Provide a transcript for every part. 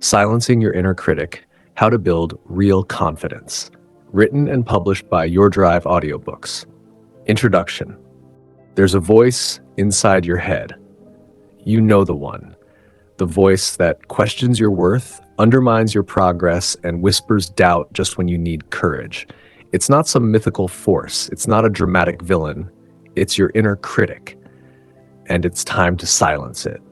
Silencing Your Inner Critic, How to Build Real Confidence. Written and published by Your Drive Audiobooks. Introduction. There's a voice inside your head. You know the one. The voice that questions your worth, undermines your progress, and whispers doubt just when you need courage. It's not some mythical force. It's not a dramatic villain. It's your inner critic. And it's time to silence it.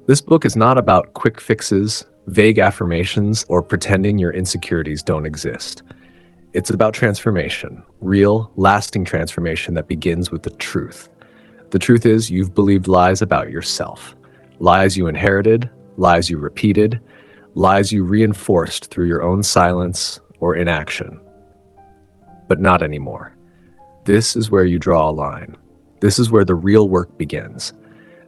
This book is not about quick fixes, vague affirmations, or pretending your insecurities don't exist. It's about transformation, real, lasting transformation that begins with the truth. The truth is, you've believed lies about yourself. Lies you inherited, lies you repeated, lies you reinforced through your own silence or inaction. But not anymore. This is where you draw a line. This is where the real work begins.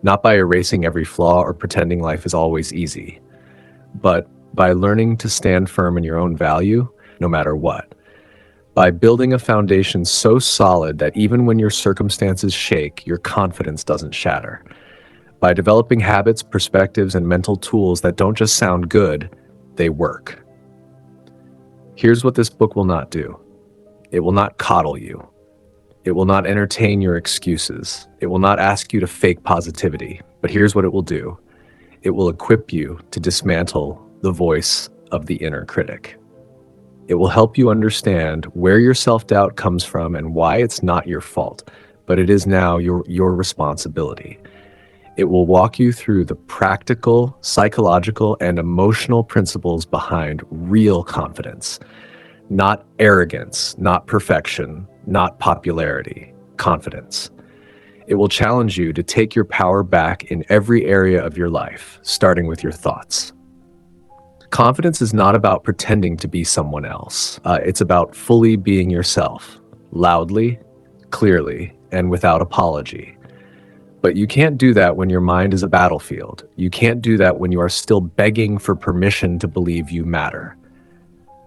Not by erasing every flaw or pretending life is always easy, but by learning to stand firm in your own value, no matter what. By building a foundation so solid that even when your circumstances shake, your confidence doesn't shatter. By developing habits, perspectives, and mental tools that don't just sound good, they work. Here's what this book will not do. It will not coddle you. It will not entertain your excuses. It will not ask you to fake positivity. But here's what it will do. It will equip you to dismantle the voice of the inner critic. It will help you understand where your self-doubt comes from and why it's not your fault, but it is now your responsibility. It will walk you through the practical, psychological, and emotional principles behind real confidence. Not arrogance, not perfection, not popularity, confidence. It will challenge you to take your power back in every area of your life, starting with your thoughts. Confidence is not about pretending to be someone else. It's about fully being yourself, loudly, clearly, and without apology. But you can't do that when your mind is a battlefield. You can't do that when you are still begging for permission to believe you matter.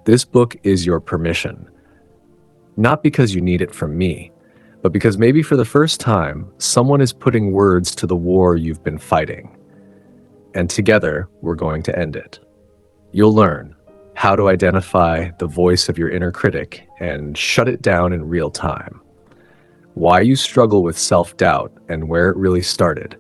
This book is your permission. Not because you need it from me, but because maybe for the first time, someone is putting words to the war you've been fighting. And together, we're going to end it. You'll learn how to identify the voice of your inner critic and shut it down in real time. Why you struggle with self-doubt and where it really started.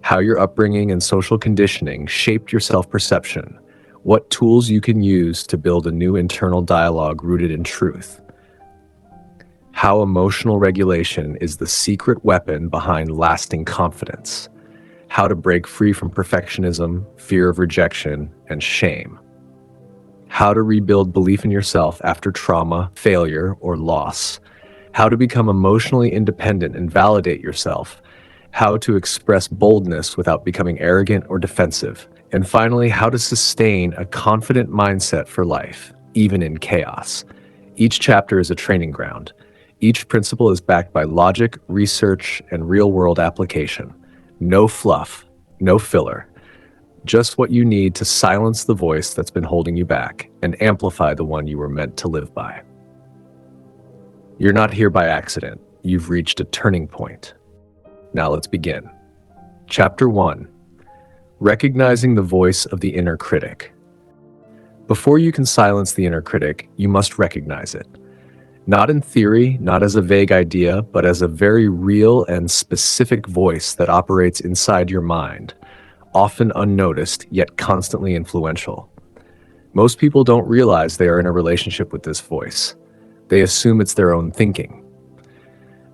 How your upbringing and social conditioning shaped your self-perception. What tools you can use to build a new internal dialogue rooted in truth. How emotional regulation is the secret weapon behind lasting confidence. How to break free from perfectionism, fear of rejection, and shame. How to rebuild belief in yourself after trauma, failure, or loss. How to become emotionally independent and validate yourself. How to express boldness without becoming arrogant or defensive. And finally, how to sustain a confident mindset for life, even in chaos. Each chapter is a training ground. Each principle is backed by logic, research, and real-world application. No fluff, no filler. Just what you need to silence the voice that's been holding you back and amplify the one you were meant to live by. You're not here by accident. You've reached a turning point. Now let's begin. Chapter 1. Recognizing the voice of the inner critic. Before you can silence the inner critic, you must recognize it. Not in theory, not as a vague idea, but as a very real and specific voice that operates inside your mind, often unnoticed, yet constantly influential. Most people don't realize they are in a relationship with this voice. They assume it's their own thinking.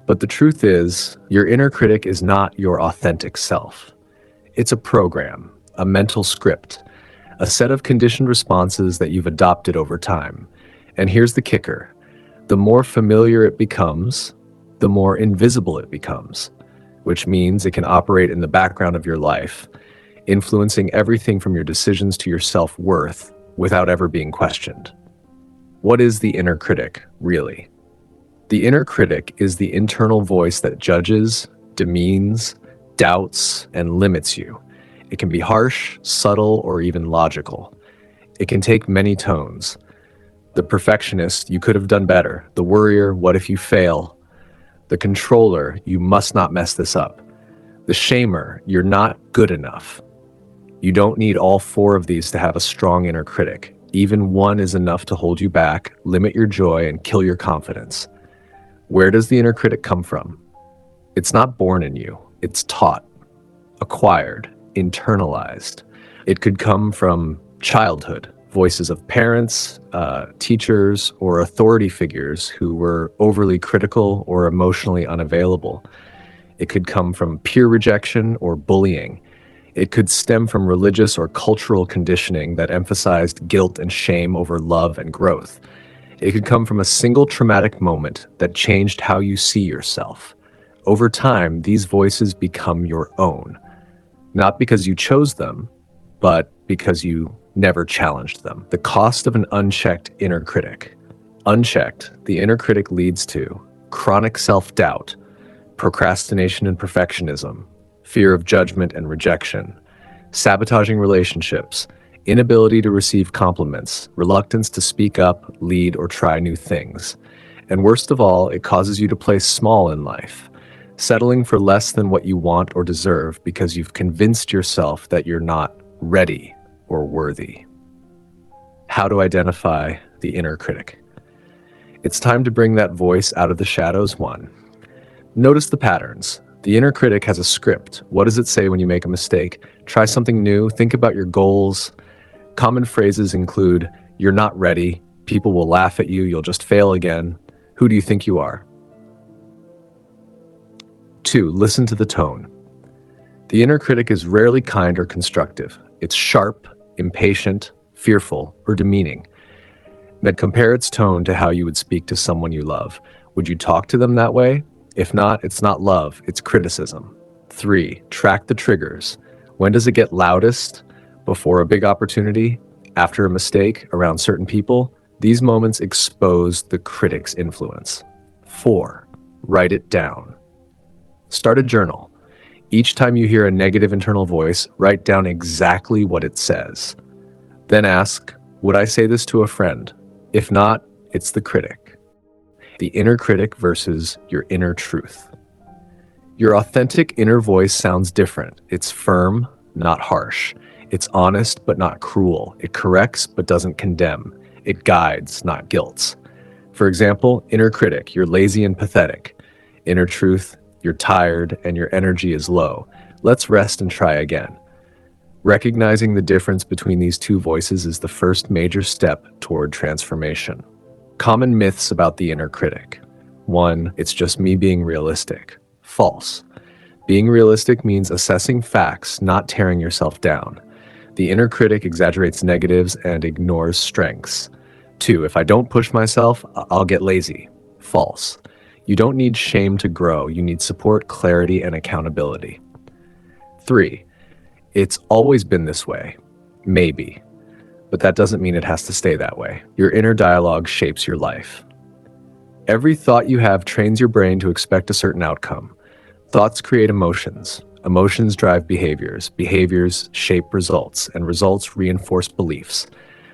But the truth is, your inner critic is not your authentic self. It's a program, a mental script, a set of conditioned responses that you've adopted over time. And here's the kicker. The more familiar it becomes, the more invisible it becomes, which means it can operate in the background of your life, influencing everything from your decisions to your self-worth without ever being questioned. What is the inner critic, really? The inner critic is the internal voice that judges, demeans, doubts, and limits you. It can be harsh, subtle, or even logical. It can take many tones. The perfectionist, you could have done better. The worrier, what if you fail? The controller, you must not mess this up. The shamer, you're not good enough. You don't need all four of these to have a strong inner critic. Even one is enough to hold you back, limit your joy, and kill your confidence. Where does the inner critic come from? It's not born in you. It's taught, acquired, internalized. It could come from childhood, voices of parents, teachers, or authority figures who were overly critical or emotionally unavailable. It could come from peer rejection or bullying. It could stem from religious or cultural conditioning that emphasized guilt and shame over love and growth. It could come from a single traumatic moment that changed how you see yourself. Over time, these voices become your own, not because you chose them, but because you never challenged them. The cost of an unchecked inner critic. Unchecked, the inner critic leads to chronic self-doubt, procrastination and perfectionism, fear of judgment and rejection, sabotaging relationships, inability to receive compliments, reluctance to speak up, lead, or try new things. And worst of all, it causes you to play small in life, settling for less than what you want or deserve because you've convinced yourself that you're not ready or worthy. How to identify the inner critic. It's time to bring that voice out of the shadows. 1. Notice the patterns. The inner critic has a script. What does it say when you make a mistake? Try something new. Think about your goals. Common phrases include, "You're not ready," "People will laugh at you," "You'll just fail again," "Who do you think you are?" 2. Listen to the tone. The inner critic is rarely kind or constructive. It's sharp, impatient, fearful, or demeaning. But compare its tone to how you would speak to someone you love. Would you talk to them that way? If not, it's not love, it's criticism. 3. Track the triggers. When does it get loudest? Before a big opportunity? After a mistake? Around certain people? These moments expose the critic's influence. 4. Write it down. Start a journal. Each time you hear a negative internal voice, write down exactly what it says. Then ask, would I say this to a friend? If not, it's the critic. The inner critic versus your inner truth. Your authentic inner voice sounds different. It's firm, not harsh. It's honest, but not cruel. It corrects, but doesn't condemn. It guides, not guilts. For example, inner critic, you're lazy and pathetic. Inner truth, you're tired and your energy is low. Let's rest and try again. Recognizing the difference between these two voices is the first major step toward transformation. Common myths about the inner critic. 1. It's just me being realistic. False. Being realistic means assessing facts, not tearing yourself down. The inner critic exaggerates negatives and ignores strengths. 2. If I don't push myself, I'll get lazy. False. You don't need shame to grow. You need support, clarity, and accountability. 3. It's always been this way. Maybe. But that doesn't mean it has to stay that way. Your inner dialogue shapes your life. Every thought you have trains your brain to expect a certain outcome. Thoughts create emotions. Emotions drive behaviors. Behaviors shape results, and results reinforce beliefs.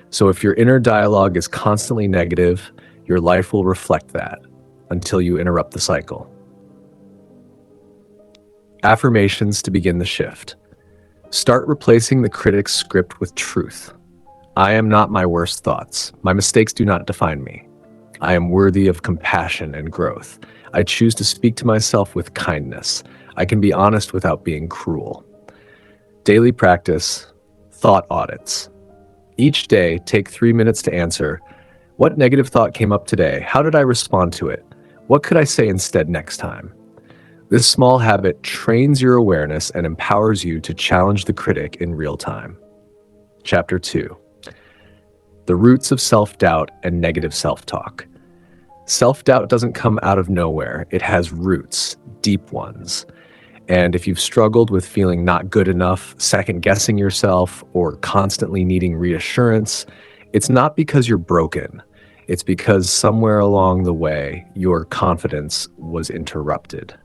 So if your inner dialogue is constantly negative, your life will reflect that until you interrupt the cycle. Affirmations to begin the shift. Start replacing the critic's script with truth. I am not my worst thoughts. My mistakes do not define me. I am worthy of compassion and growth. I choose to speak to myself with kindness. I can be honest without being cruel. Daily practice, thought audits. Each day, take 3 minutes to answer, what negative thought came up today? How did I respond to it? What could I say instead next time? This small habit trains your awareness and empowers you to challenge the critic in real time. Chapter 2. The roots of self-doubt and negative self-talk. Self-doubt doesn't come out of nowhere. It has roots, deep ones. And if you've struggled with feeling not good enough, second-guessing yourself, or constantly needing reassurance, it's not because you're broken. It's because somewhere along the way, your confidence was interrupted.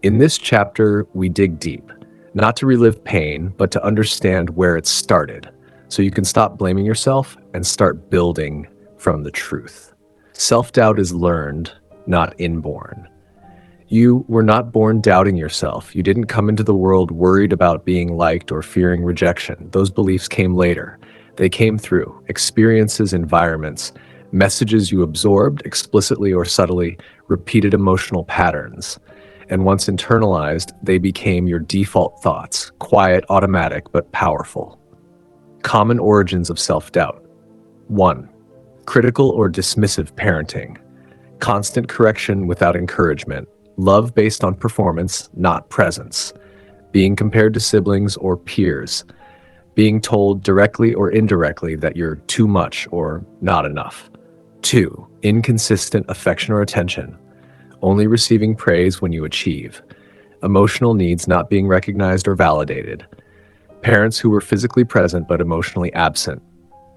In this chapter, we dig deep, not to relive pain, but to understand where it started, so you can stop blaming yourself and start building from the truth. Self-doubt is learned, not inborn. You were not born doubting yourself. You didn't come into the world worried about being liked or fearing rejection. Those beliefs came later. They came through experiences, environments, messages you absorbed explicitly or subtly, repeated emotional patterns. And once internalized, they became your default thoughts, quiet, automatic, but powerful. Common origins of self-doubt. 1. Critical or dismissive parenting. Constant correction without encouragement. Love based on performance, not presence. Being compared to siblings or peers. Being told directly or indirectly that you're too much or not enough. 2. Inconsistent affection or attention. Only receiving praise when you achieve. Emotional needs not being recognized or validated. Parents who were physically present but emotionally absent.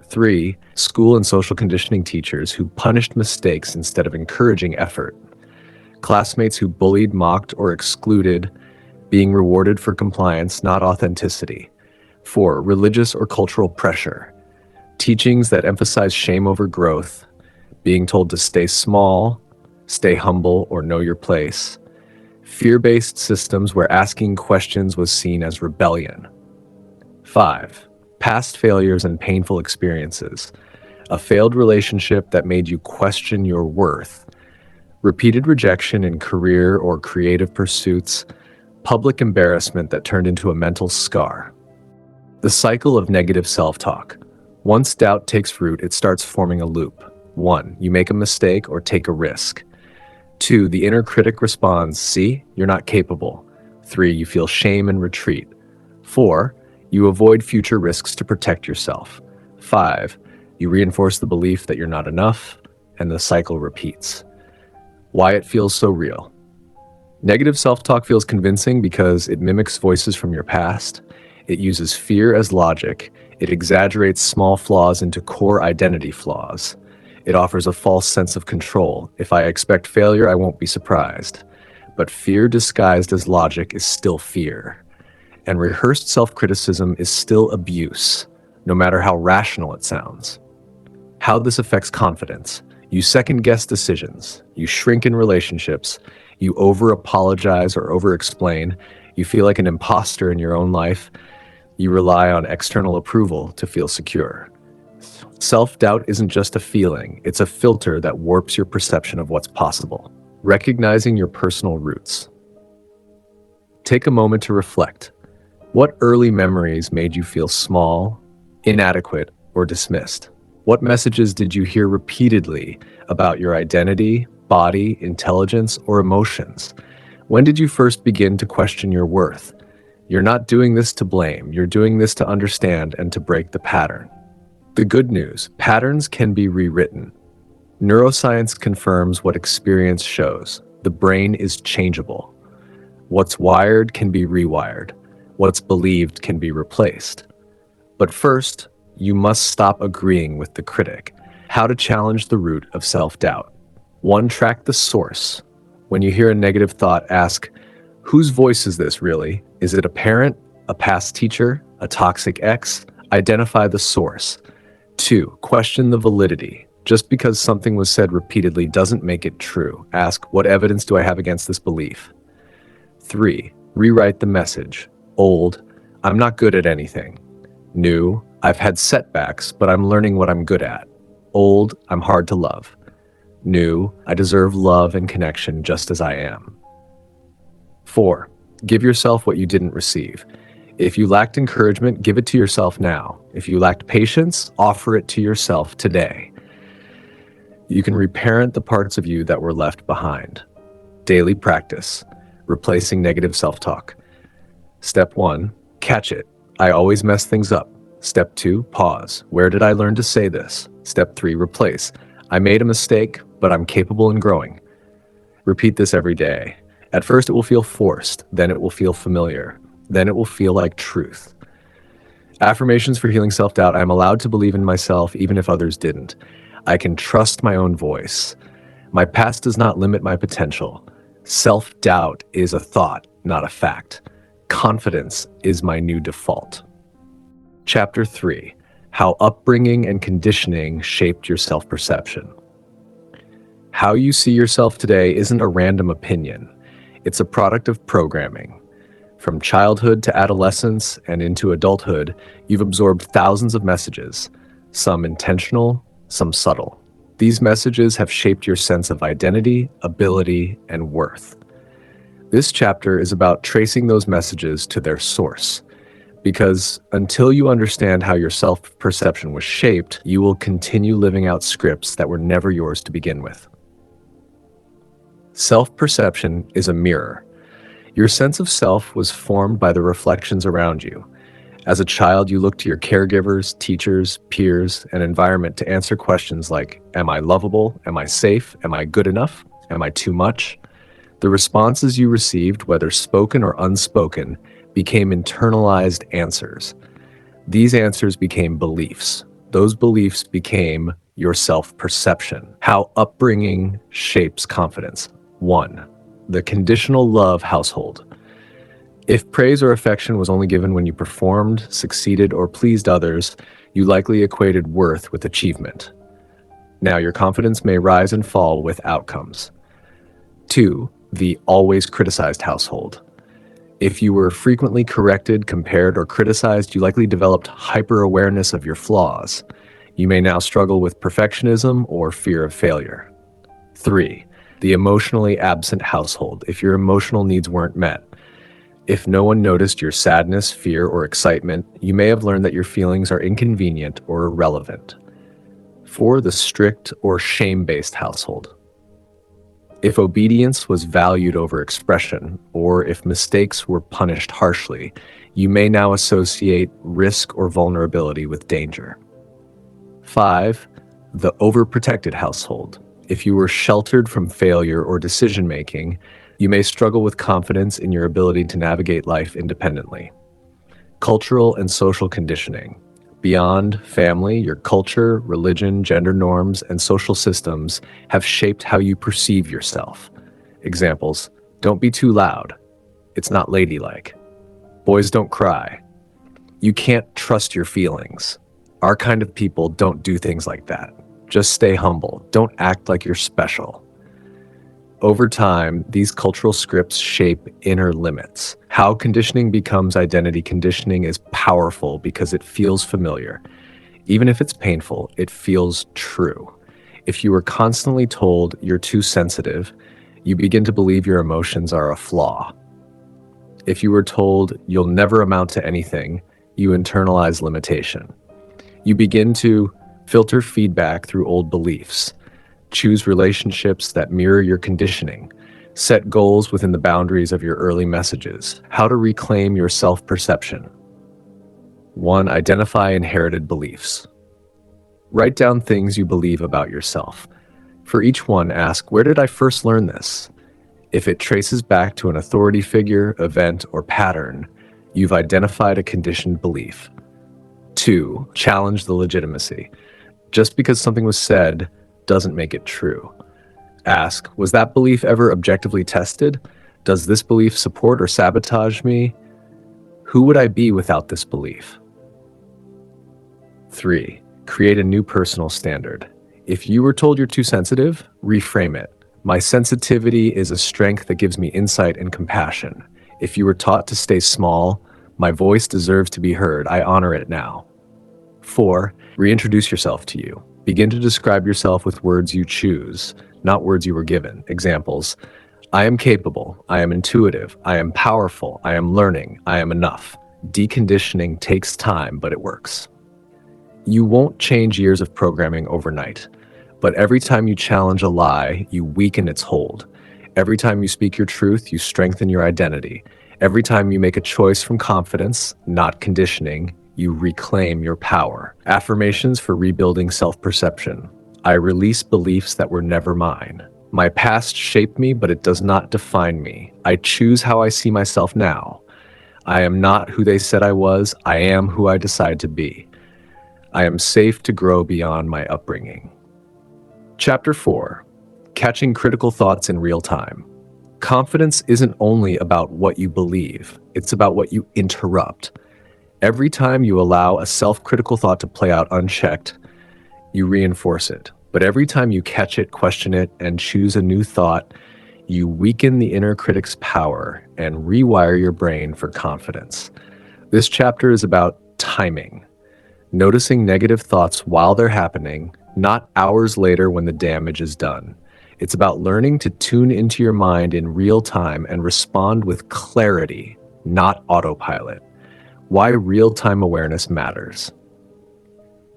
3. School and social conditioning teachers who punished mistakes instead of encouraging effort. Classmates who bullied, mocked, or excluded, being rewarded for compliance, not authenticity. 4. Religious or cultural pressure. Teachings that emphasize shame over growth, being told to stay small, stay humble, or know your place. Fear-based systems where asking questions was seen as rebellion. 5. Past failures and painful experiences. A failed relationship that made you question your worth. Repeated rejection in career or creative pursuits. Public embarrassment that turned into a mental scar. The cycle of negative self-talk. Once doubt takes root, it starts forming a loop. 1. You make a mistake or take a risk. 2. The inner critic responds, see, you're not capable. 3. You feel shame and retreat. 4. You avoid future risks to protect yourself. 5. You reinforce the belief that you're not enough, and the cycle repeats. Why it feels so real. Negative self-talk feels convincing because it mimics voices from your past. It uses fear as logic. It exaggerates small flaws into core identity flaws. It offers a false sense of control. If I expect failure, I won't be surprised. But fear disguised as logic is still fear. And rehearsed self-criticism is still abuse, no matter how rational it sounds. How this affects confidence. You second-guess decisions. You shrink in relationships. You over-apologize or over-explain. You feel like an imposter in your own life. You rely on external approval to feel secure. Self-doubt isn't just a feeling. It's a filter that warps your perception of what's possible. Recognizing your personal roots. Take a moment to reflect. What early memories made you feel small, inadequate, or dismissed? What messages did you hear repeatedly about your identity, body, intelligence, or emotions? When did you first begin to question your worth? You're not doing this to blame. You're doing this to understand and to break the pattern. The good news, patterns can be rewritten. Neuroscience confirms what experience shows. The brain is changeable. What's wired can be rewired. What's believed can be replaced. But first, you must stop agreeing with the critic. How to challenge the root of self-doubt. 1. Track the source. When you hear a negative thought, ask, whose voice is this really? Is it a parent, a past teacher, a toxic ex? Identify the source. 2. Question the validity. Just because something was said repeatedly doesn't make it true. Ask, what evidence do I have against this belief? 3. Rewrite the message. Old, I'm not good at anything. New, I've had setbacks, but I'm learning what I'm good at. Old, I'm hard to love. New, I deserve love and connection just as I am. 4. Give yourself what you didn't receive. If you lacked encouragement, give it to yourself now. If you lacked patience, offer it to yourself today. You can reparent the parts of you that were left behind. Daily practice. Replacing negative self-talk. Step 1, catch it. I always mess things up. Step 2, pause. Where did I learn to say this? Step 3, replace. I made a mistake, but I'm capable and growing. Repeat this every day. At first it will feel forced, then it will feel familiar, then it will feel like truth. Affirmations for healing self-doubt. I am allowed to believe in myself even if others didn't. I can trust my own voice. My past does not limit my potential. Self-doubt is a thought, not a fact. Confidence is my new default. Chapter 3. How upbringing and conditioning shaped your self-perception. How you see yourself today isn't a random opinion. It's a product of programming. From childhood to adolescence and into adulthood, you've absorbed thousands of messages, some intentional, some subtle. These messages have shaped your sense of identity, ability, and worth. This chapter is about tracing those messages to their source, because until you understand how your self-perception was shaped, you will continue living out scripts that were never yours to begin with. Self-perception is a mirror. Your sense of self was formed by the reflections around you. As a child, you looked to your caregivers, teachers, peers, and environment to answer questions like, am I lovable? Am I safe? Am I good enough? Am I too much? The responses you received, whether spoken or unspoken, became internalized answers. These answers became beliefs. Those beliefs became your self-perception. How upbringing shapes confidence. 1. The conditional love household. If praise or affection was only given when you performed, succeeded, or pleased others, you likely equated worth with achievement. Now your confidence may rise and fall with outcomes. 2. The always criticized household. If you were frequently corrected, compared, or criticized, you likely developed hyper-awareness of your flaws. You may now struggle with perfectionism or fear of failure. 3. The emotionally absent household. If your emotional needs weren't met. If no one noticed your sadness, fear, or excitement, you may have learned that your feelings are inconvenient or irrelevant. 4. The strict or shame-based household. If obedience was valued over expression, or if mistakes were punished harshly, you may now associate risk or vulnerability with danger. 5. The overprotected household. If you were sheltered from failure or decision-making, you may struggle with confidence in your ability to navigate life independently. Cultural and social conditioning. Beyond family, your culture, religion, gender norms, and social systems have shaped how you perceive yourself. Examples: don't be too loud. It's not ladylike. Boys don't cry. You can't trust your feelings. Our kind of people don't do things like that. Just stay humble. Don't act like you're special. Over time, these cultural scripts shape inner limits. How conditioning becomes identity conditioning is powerful because it feels familiar. Even if it's painful, it feels true. If you were constantly told you're too sensitive, you begin to believe your emotions are a flaw. If you were told you'll never amount to anything, you internalize limitation. You begin to filter feedback through old beliefs. Choose relationships that mirror your conditioning. Set goals within the boundaries of your early messages. How to reclaim your self-perception. 1. Identify inherited beliefs. Write down things you believe about yourself. For each one, ask, where did I first learn this? If it traces back to an authority figure, event, or pattern, you've identified a conditioned belief. 2. Challenge the legitimacy. Just because something was said doesn't make it true. Ask, was that belief ever objectively tested? Does this belief support or sabotage me? Who would I be without this belief? 3. Create a new personal standard. If you were told you're too sensitive, reframe it. My sensitivity is a strength that gives me insight and compassion. If you were taught to stay small, my voice deserves to be heard. I honor it now. 4. Reintroduce yourself to you. Begin to describe yourself with words you choose, not words you were given. Examples: I am capable, I am intuitive, I am powerful, I am learning, I am enough. Deconditioning takes time, but it works. You won't change years of programming overnight, but every time you challenge a lie, you weaken its hold. Every time you speak your truth, you strengthen your identity. Every time you make a choice from confidence, not conditioning, you reclaim your power. Affirmations for rebuilding self-perception. I release beliefs that were never mine. My past shaped me, but it does not define me. I choose how I see myself now. I am not who they said I was. I am who I decide to be. I am safe to grow beyond my upbringing. Chapter 4. Catching critical thoughts in real time. Confidence isn't only about what you believe, it's about what you interrupt. Every time you allow a self-critical thought to play out unchecked, you reinforce it. But every time you catch it, question it, and choose a new thought, you weaken the inner critic's power and rewire your brain for confidence. This chapter is about timing, noticing negative thoughts while they're happening, not hours later when the damage is done. It's about learning to tune into your mind in real time and respond with clarity, not autopilot. Why real-time awareness matters.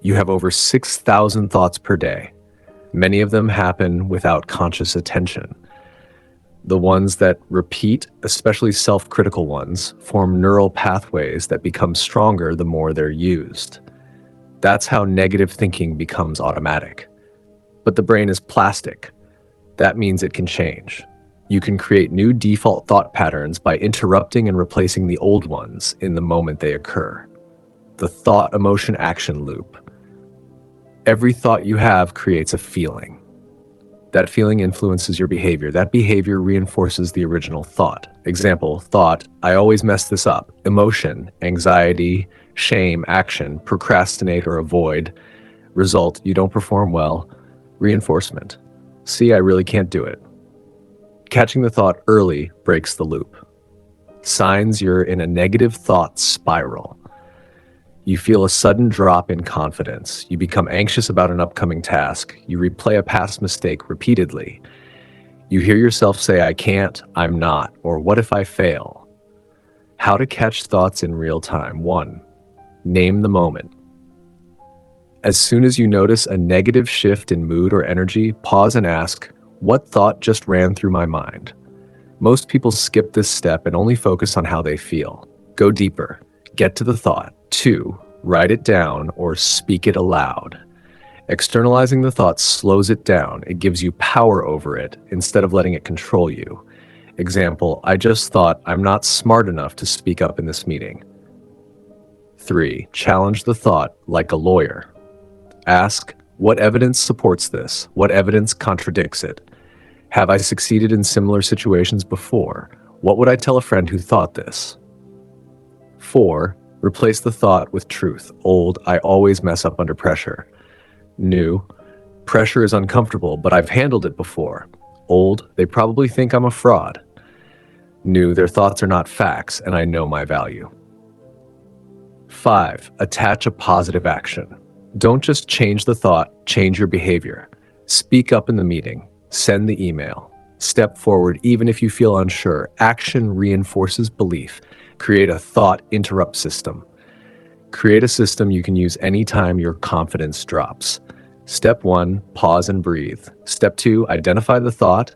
You have over 6,000 thoughts per day. Many of them happen without conscious attention. The ones that repeat, especially self-critical ones, form neural pathways that become stronger the more they're used. That's how negative thinking becomes automatic. But the brain is plastic. That means it can change. You can create new default thought patterns by interrupting and replacing the old ones in the moment they occur. The thought, emotion, action loop. Every thought you have creates a feeling. That feeling influences your behavior. That behavior reinforces the original thought. Example, thought, I always mess this up. Emotion, anxiety, shame, action, procrastinate or avoid. Result, you don't perform well. Reinforcement, see, I really can't do it. Catching the thought early breaks the loop. Signs you're in a negative thought spiral. You feel a sudden drop in confidence. You become anxious about an upcoming task. You replay a past mistake repeatedly. You hear yourself say, I can't, I'm not, or what if I fail? How to catch thoughts in real time. 1. Name the moment. As soon as you notice a negative shift in mood or energy, pause and ask, what thought just ran through my mind? Most people skip this step and only focus on how they feel. Go deeper. Get to the thought. 2. Write it down or speak it aloud. Externalizing the thought slows it down. It gives you power over it instead of letting it control you. Example, I just thought I'm not smart enough to speak up in this meeting. 3. Challenge the thought like a lawyer. Ask, what evidence supports this? What evidence contradicts it? Have I succeeded in similar situations before? What would I tell a friend who thought this? 4. Replace the thought with truth. Old, I always mess up under pressure. New, pressure is uncomfortable, but I've handled it before. Old, they probably think I'm a fraud. New, their thoughts are not facts, and I know my value. 5. Attach a positive action. Don't just change the thought, change your behavior. Speak up in the meeting. Send the email. Step forward even if you feel unsure. Action reinforces belief. Create a thought interrupt system. Create a system you can use anytime your confidence drops. Step 1, pause and breathe. Step 2, identify the thought.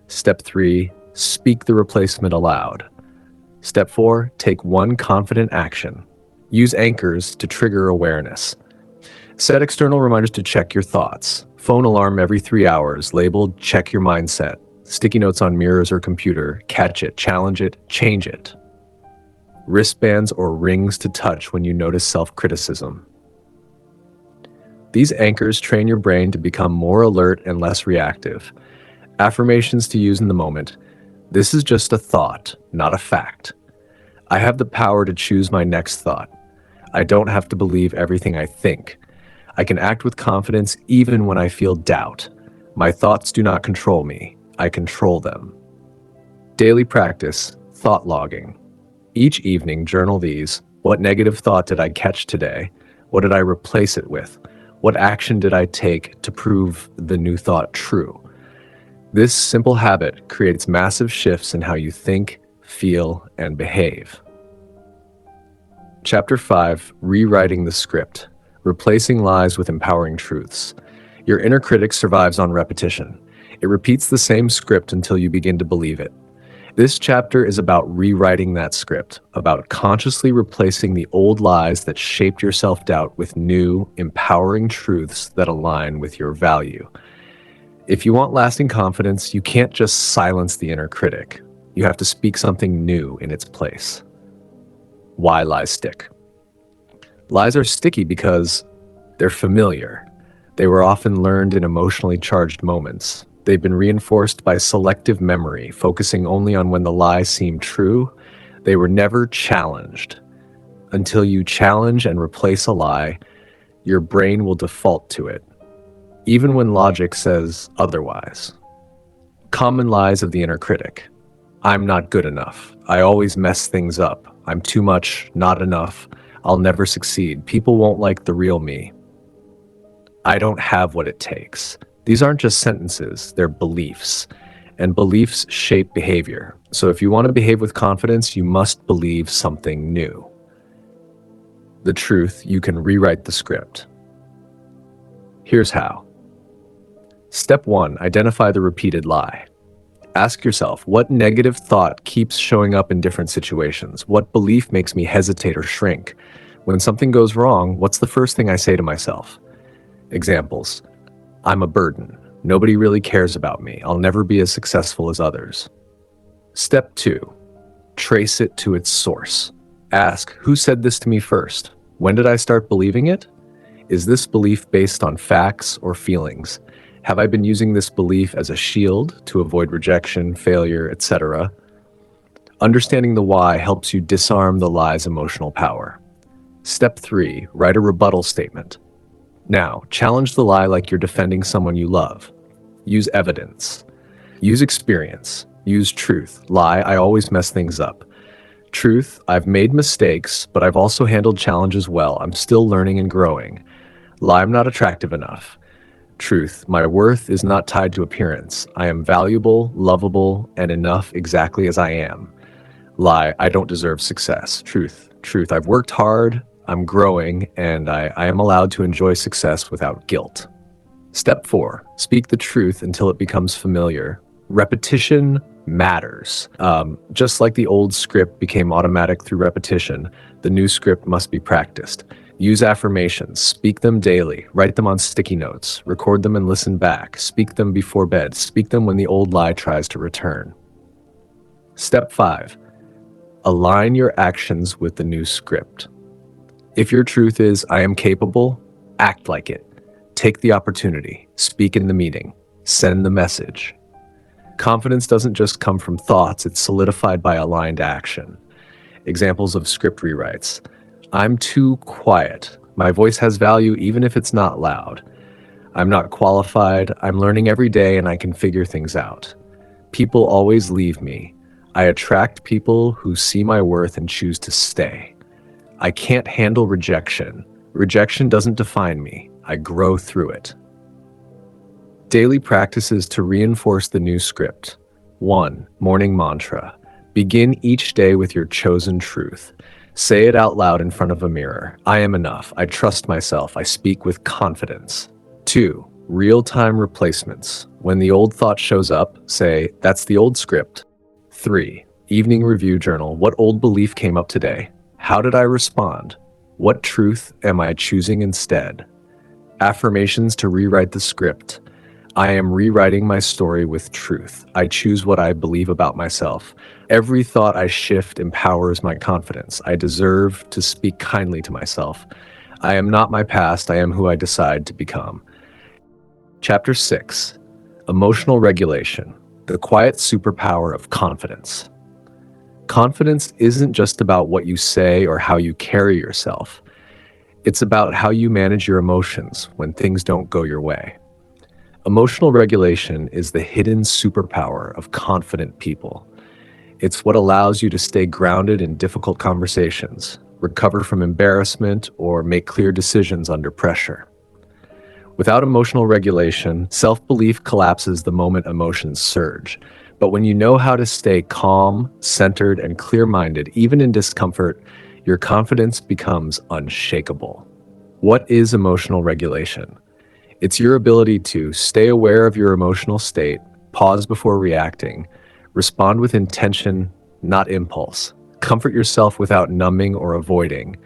Step 3, speak the replacement aloud. Step 4, take one confident action. Use anchors to trigger awareness. Set external reminders to check your thoughts. Phone alarm every 3 hours, labeled check your mindset. Sticky notes on mirrors or computer, catch it, challenge it, change it. Wristbands or rings to touch when you notice self-criticism. These anchors train your brain to become more alert and less reactive. Affirmations to use in the moment. This is just a thought, not a fact. I have the power to choose my next thought. I don't have to believe everything I think. I can act with confidence even when I feel doubt. My thoughts do not control me. I control them. Daily practice, thought logging. Each evening, journal these. What negative thought did I catch today? What did I replace it with? What action did I take to prove the new thought true? This simple habit creates massive shifts in how you think, feel, and behave. Chapter 5, Rewriting the Script. Replacing lies with empowering truths. Your inner critic survives on repetition. It repeats the same script until you begin to believe it. This chapter is about rewriting that script, about consciously replacing the old lies that shaped your self-doubt with new, empowering truths that align with your value. If you want lasting confidence, you can't just silence the inner critic. You have to speak something new in its place. Why lies stick? Lies are sticky because they're familiar. They were often learned in emotionally charged moments. They've been reinforced by selective memory, focusing only on when the lie seemed true. They were never challenged. Until you challenge and replace a lie, your brain will default to it, even when logic says otherwise. Common lies of the inner critic. I'm not good enough. I always mess things up. I'm too much, not enough. I'll never succeed. People won't like the real me. I don't have what it takes. These aren't just sentences, they're beliefs. And beliefs shape behavior. So if you want to behave with confidence, you must believe something new. The truth, you can rewrite the script. Here's how. Step 1, identify the repeated lie. Ask yourself, what negative thought keeps showing up in different situations? What belief makes me hesitate or shrink? When something goes wrong, what's the first thing I say to myself? Examples. I'm a burden. Nobody really cares about me. I'll never be as successful as others. Step 2, trace it to its source. Ask, who said this to me first? When did I start believing it? Is this belief based on facts or feelings? Have I been using this belief as a shield to avoid rejection, failure, etc.? Understanding the why helps you disarm the lie's emotional power. Step 3, write a rebuttal statement. Now, challenge the lie like you're defending someone you love. Use evidence. Use experience. Use truth. Lie, I always mess things up. Truth, I've made mistakes, but I've also handled challenges well. I'm still learning and growing. Lie, I'm not attractive enough. Truth, my worth is not tied to appearance. I am valuable, lovable, and enough exactly as I am. Lie, I don't deserve success. Truth, I've worked hard, I'm growing, and I am allowed to enjoy success without guilt. Step 4, speak the truth until it becomes familiar. Repetition matters. Just like the old script became automatic through repetition, the new script must be practiced. Use affirmations, speak them daily, write them on sticky notes, record them and listen back, speak them before bed, speak them when the old lie tries to return. Step 5, align your actions with the new script. If your truth is, I am capable, act like it. Take the opportunity, speak in the meeting, send the message. Confidence doesn't just come from thoughts, it's solidified by aligned action. Examples of script rewrites. I'm too quiet. My voice has value even if it's not loud. I'm not qualified. I'm learning every day and I can figure things out. People always leave me. I attract people who see my worth and choose to stay. I can't handle rejection. Rejection doesn't define me. I grow through it. Daily practices to reinforce the new script. 1. Morning mantra. Begin each day with your chosen truth. Say it out loud in front of a mirror. I am enough. I trust myself. I speak with confidence. 2. Real-time replacements. When the old thought shows up, say, that's the old script. 3. Evening review journal. What old belief came up today? How did I respond? What truth am I choosing instead? Affirmations to rewrite the script. I am rewriting my story with truth. I choose what I believe about myself. Every thought I shift empowers my confidence. I deserve to speak kindly to myself. I am not my past. I am who I decide to become. Chapter 6, Emotional Regulation, the quiet superpower of confidence. Confidence isn't just about what you say or how you carry yourself. It's about how you manage your emotions when things don't go your way. Emotional regulation is the hidden superpower of confident people. It's what allows you to stay grounded in difficult conversations, recover from embarrassment, or make clear decisions under pressure. Without emotional regulation, self-belief collapses the moment emotions surge. But when you know how to stay calm, centered, and clear-minded, even in discomfort, your confidence becomes unshakable. What is emotional regulation? It's your ability to stay aware of your emotional state, pause before reacting, respond with intention, not impulse, comfort yourself without numbing or avoiding.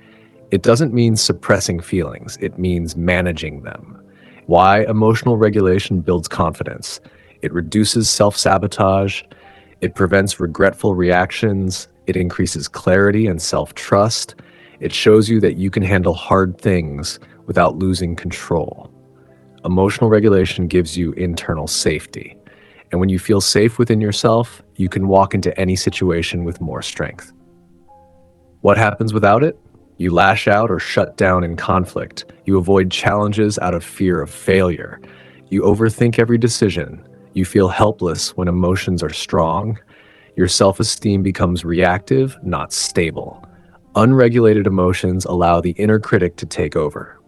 It doesn't mean suppressing feelings, it means managing them. Why emotional regulation builds confidence? It reduces self-sabotage, it prevents regretful reactions, it increases clarity and self-trust, it shows you that you can handle hard things without losing control. Emotional regulation gives you internal safety. And when you feel safe within yourself, you can walk into any situation with more strength. What happens without it? You lash out or shut down in conflict. You avoid challenges out of fear of failure. You overthink every decision. You feel helpless when emotions are strong. Your self-esteem becomes reactive, not stable. Unregulated emotions allow the inner critic to take over.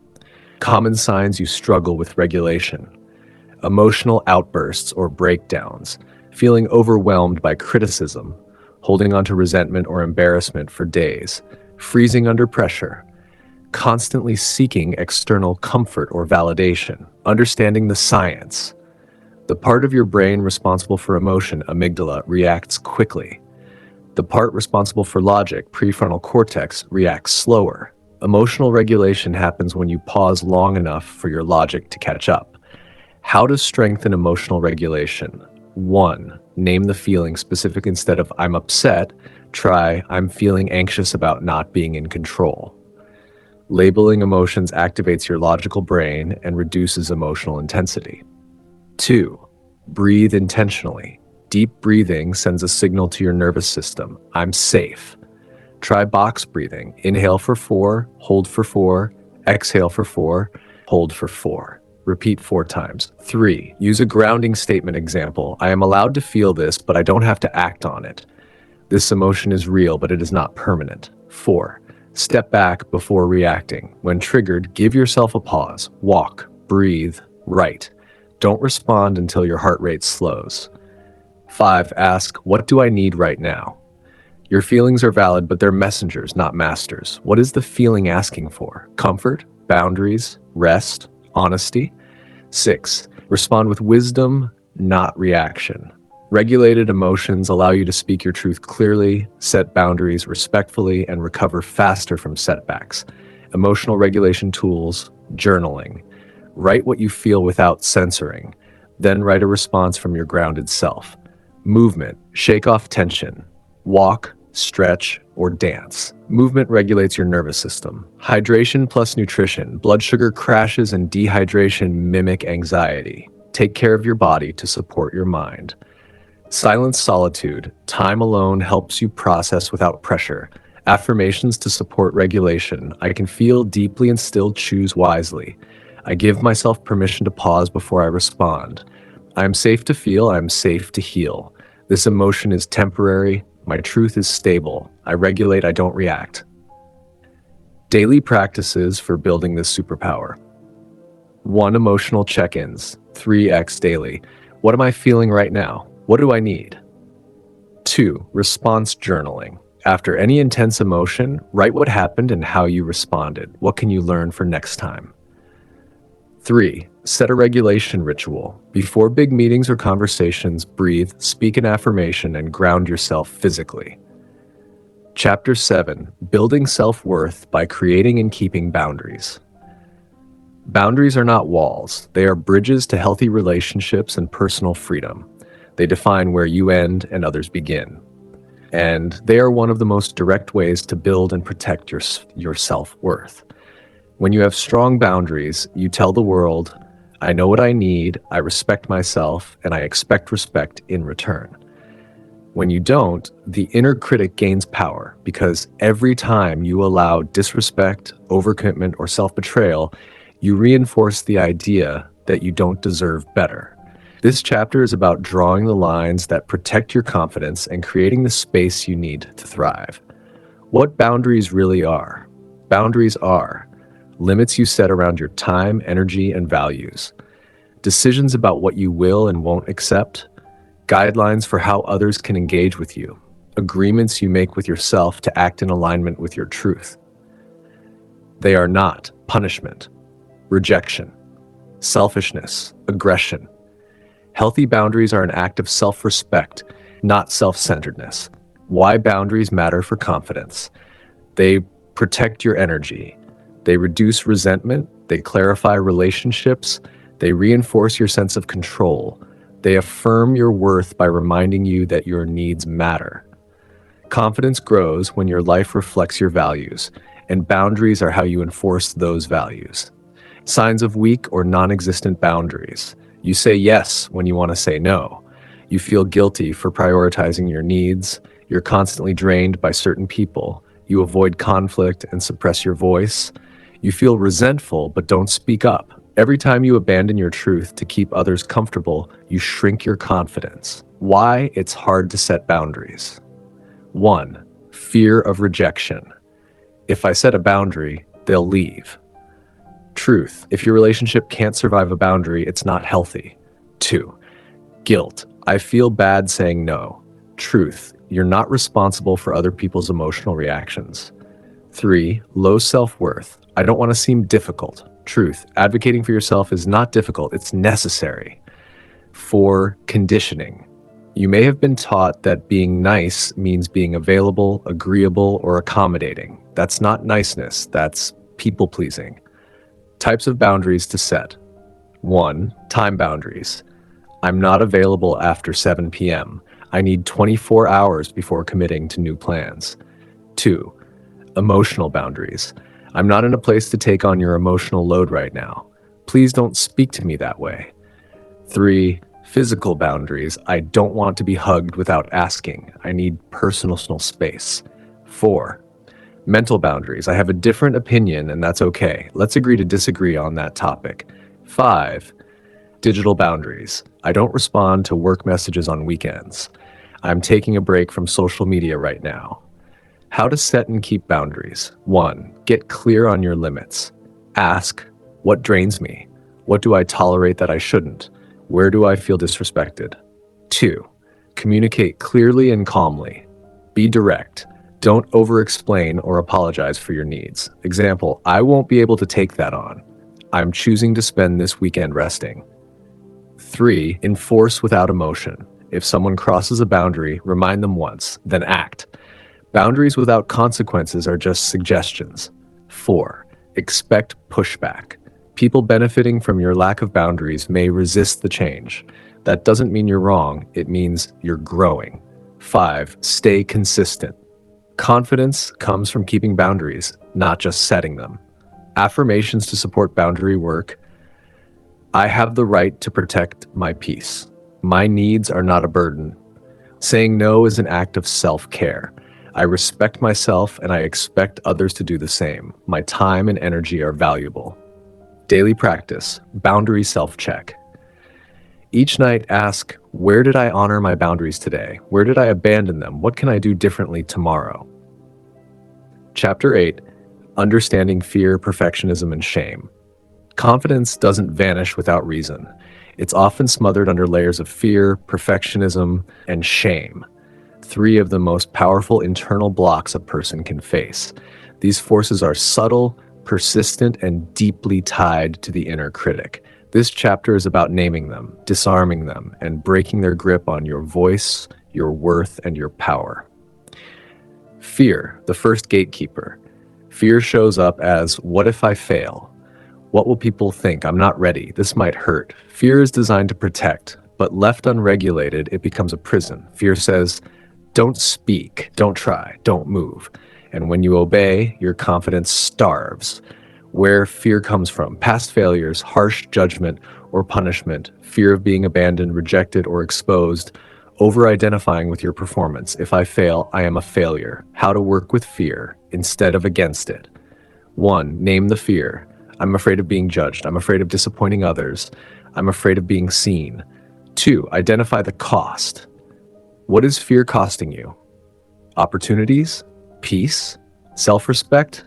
Common signs you struggle with regulation: emotional outbursts or breakdowns, feeling overwhelmed by criticism, holding on to resentment or embarrassment for days, freezing under pressure, constantly seeking external comfort or validation, understanding the science. The part of your brain responsible for emotion, amygdala, reacts quickly. The part responsible for logic, prefrontal cortex, reacts slower. Emotional regulation happens when you pause long enough for your logic to catch up. How to strengthen emotional regulation. 1. Name the feeling specific. Instead of "I'm upset," try "I'm feeling anxious about not being in control." Labeling emotions activates your logical brain and reduces emotional intensity. 2. Breathe intentionally. Deep breathing sends a signal to your nervous system: "I'm safe." Try box breathing. Inhale for 4, hold for 4, exhale for 4, hold for 4. Repeat 4 times. 3. Use a grounding statement example. I am allowed to feel this, but I don't have to act on it. This emotion is real, but it is not permanent. 4. Step back before reacting. When triggered, give yourself a pause. Walk, breathe, write. Don't respond until your heart rate slows. 5. Ask, what do I need right now? Your feelings are valid, but they're messengers, not masters. What is the feeling asking for? Comfort, boundaries, rest, honesty? 6. Respond with wisdom, not reaction. Regulated emotions allow you to speak your truth clearly, set boundaries respectfully, and recover faster from setbacks. Emotional regulation tools: journaling. Write what you feel without censoring. Then write a response from your grounded self. Movement. Shake off tension. Walk, stretch, or dance. Movement regulates your nervous system. Hydration plus nutrition. Blood sugar crashes and dehydration mimic anxiety. Take care of your body to support your mind. Silence solitude. Time alone helps you process without pressure. Affirmations to support regulation. I can feel deeply and still choose wisely. I give myself permission to pause before I respond. I am safe to feel, I am safe to heal. This emotion is temporary. My truth is stable. I regulate, I don't react. Daily practices for building this superpower. 1. Emotional check-ins. 3x daily. What am I feeling right now? What do I need? 2. Response journaling. After any intense emotion, write what happened and how you responded. What can you learn for next time? 3. Set a regulation ritual. Before big meetings or conversations, breathe, speak an affirmation, and ground yourself physically. Chapter 7. Building self-worth by creating and keeping boundaries. Boundaries are not walls. They are bridges to healthy relationships and personal freedom. They define where you end and others begin. And they are one of the most direct ways to build and protect your self-worth. When you have strong boundaries, you tell the world, I know what I need, I respect myself, and I expect respect in return. When you don't, the inner critic gains power because every time you allow disrespect, overcommitment, or self-betrayal, you reinforce the idea that you don't deserve better. This chapter is about drawing the lines that protect your confidence and creating the space you need to thrive. What boundaries really are? Boundaries are limits you set around your time, energy, and values, decisions about what you will and won't accept, guidelines for how others can engage with you, agreements you make with yourself to act in alignment with your truth. They are not punishment, rejection, selfishness, aggression. Healthy boundaries are an act of self-respect, not self-centeredness. Why boundaries matter for confidence. They protect your energy. They reduce resentment. They clarify relationships. They reinforce your sense of control. They affirm your worth by reminding you that your needs matter. Confidence grows when your life reflects your values, and boundaries are how you enforce those values. Signs of weak or non-existent boundaries. You say yes when you want to say no. You feel guilty for prioritizing your needs. You're constantly drained by certain people. You avoid conflict and suppress your voice. You feel resentful but don't speak up. Every time you abandon your truth to keep others comfortable, you shrink your confidence. Why it's hard to set boundaries. 1. Fear of rejection. If I set a boundary, they'll leave. Truth. If your relationship can't survive a boundary, it's not healthy. 2. Guilt. I feel bad saying no. Truth. You're not responsible for other people's emotional reactions. 3. Low self-worth. I don't want to seem difficult. Truth. Advocating for yourself is not difficult, it's necessary. 4. Conditioning. You may have been taught that being nice means being available, agreeable, or accommodating. That's not niceness, that's people-pleasing. Types of boundaries to set. 1. Time boundaries. I'm not available after 7 p.m. I need 24 hours before committing to new plans. 2. Emotional boundaries. I'm not in a place to take on your emotional load right now. Please don't speak to me that way. 3. Physical boundaries. I don't want to be hugged without asking. I need personal space. 4. Mental boundaries. I have a different opinion and that's okay. Let's agree to disagree on that topic. 5. Digital boundaries. I don't respond to work messages on weekends. I'm taking a break from social media right now. How to set and keep boundaries. 1. Get clear on your limits. Ask, what drains me? What do I tolerate that I shouldn't? Where do I feel disrespected? 2. Communicate clearly and calmly. Be direct. Don't over-explain or apologize for your needs. Example, I won't be able to take that on. I'm choosing to spend this weekend resting. 3. Enforce without emotion. If someone crosses a boundary, remind them once, then act. Boundaries without consequences are just suggestions. 4. Expect pushback. People benefiting from your lack of boundaries may resist the change. That doesn't mean you're wrong, it means you're growing. 5. Stay consistent. Confidence comes from keeping boundaries, not just setting them. Affirmations to support boundary work. I have the right to protect my peace. My needs are not a burden. Saying no is an act of self-care. I respect myself and I expect others to do the same. My time and energy are valuable. Daily practice, boundary self-check. Each night ask, where did I honor my boundaries today? Where did I abandon them? What can I do differently tomorrow? Chapter 8, Understanding Fear, Perfectionism, and Shame. Confidence doesn't vanish without reason. It's often smothered under layers of fear, perfectionism, and shame. 3 of the most powerful internal blocks a person can face. These forces are subtle, persistent, and deeply tied to the inner critic. This chapter is about naming them, disarming them, and breaking their grip on your voice, your worth, and your power. Fear, the first gatekeeper. Fear shows up as, what if I fail? What will people think? I'm not ready. This might hurt. Fear is designed to protect, but left unregulated, it becomes a prison. Fear says, don't speak, don't try, don't move. And when you obey, your confidence starves. Where fear comes from, past failures, harsh judgment or punishment, fear of being abandoned, rejected, or exposed, over-identifying with your performance. If I fail, I am a failure. How to work with fear instead of against it. 1. Name the fear. I'm afraid of being judged. I'm afraid of disappointing others. I'm afraid of being seen. 2. Identify the cost. What is fear costing you? Opportunities? Peace? Self-respect?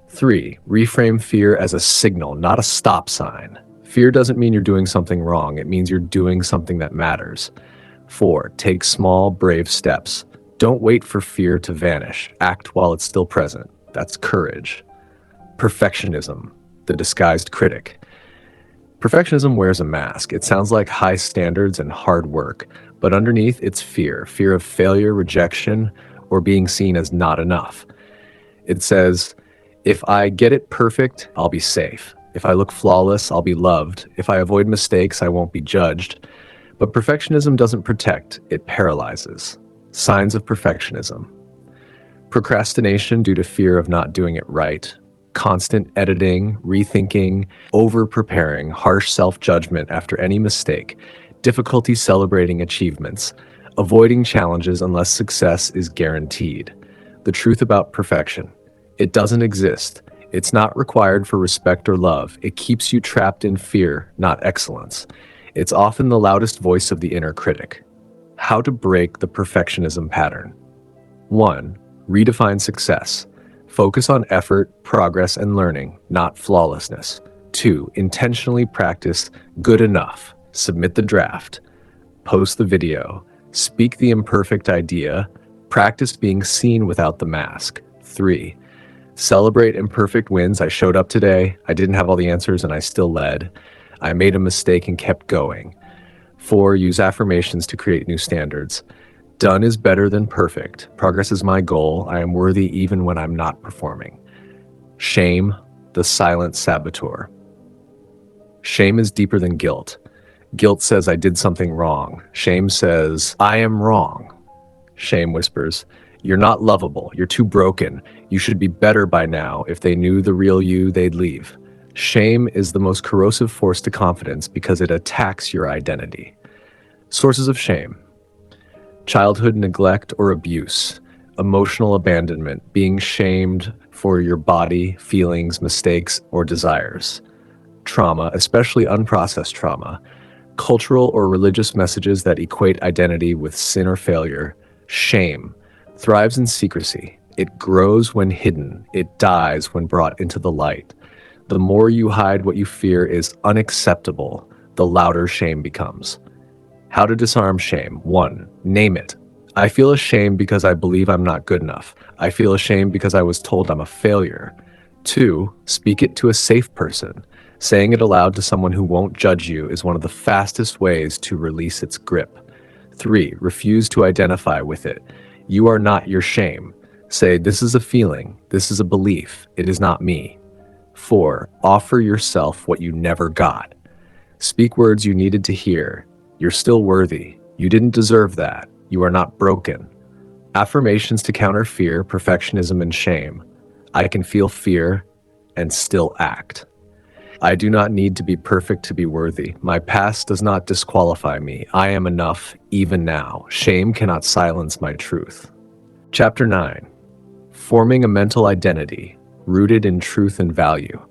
3. Reframe fear as a signal, not a stop sign. Fear doesn't mean you're doing something wrong. It means you're doing something that matters. 4. Take small, brave steps. Don't wait for fear to vanish. Act while it's still present. That's courage. Perfectionism, the disguised critic. Perfectionism wears a mask. It sounds like high standards and hard work, but underneath it's fear of failure, rejection, or being seen as not enough. It says, if I get it perfect, I'll be safe. If I look flawless, I'll be loved. If I avoid mistakes, I won't be judged. But perfectionism doesn't protect, it paralyzes. Signs of perfectionism. Procrastination due to fear of not doing it right. Constant editing, rethinking, over-preparing, harsh self-judgment after any mistake. Difficulty celebrating achievements. Avoiding challenges unless success is guaranteed. The truth about perfection. It doesn't exist. It's not required for respect or love. It keeps you trapped in fear, not excellence. It's often the loudest voice of the inner critic. How to break the perfectionism pattern. 1. Redefine success. Focus on effort, progress, and learning, not flawlessness. 2. Intentionally practice good enough. Submit the draft. Post the video. Speak the imperfect idea. Practice being seen without the mask. 3. Celebrate imperfect wins. I showed up today. I didn't have all the answers and I still led. I made a mistake and kept going. 4. Use affirmations to create new standards. Done is better than perfect. Progress is my goal. I am worthy even when I'm not performing. Shame, the silent saboteur. Shame is deeper than guilt. Guilt says I did something wrong. Shame says I am wrong. Shame whispers, you're not lovable. You're too broken. You should be better by now. If they knew the real you, they'd leave. Shame is the most corrosive force to confidence because it attacks your identity. Sources of shame. Childhood neglect or abuse, emotional abandonment, being shamed for your body, feelings, mistakes, or desires. Trauma, especially unprocessed trauma. Cultural or religious messages that equate identity with sin or failure. Shame thrives in secrecy. It grows when hidden. It dies when brought into the light. The more you hide what you fear is unacceptable, the louder shame becomes. How to disarm shame. 1. Name it. I feel ashamed because I believe I'm not good enough. I feel ashamed because I was told I'm a failure. 2. Speak it to a safe person. Saying it aloud to someone who won't judge you is one of the fastest ways to release its grip. 3. Refuse to identify with it. You are not your shame. Say, this is a feeling. This is a belief. It is not me. 4. Offer yourself what you never got. Speak words you needed to hear. You're still worthy. You didn't deserve that. You are not broken. Affirmations to counter fear, perfectionism, and shame. I can feel fear and still act. I do not need to be perfect to be worthy. My past does not disqualify me. I am enough, even now. Shame cannot silence my truth. Chapter 9. Forming a mental identity, rooted in truth and value.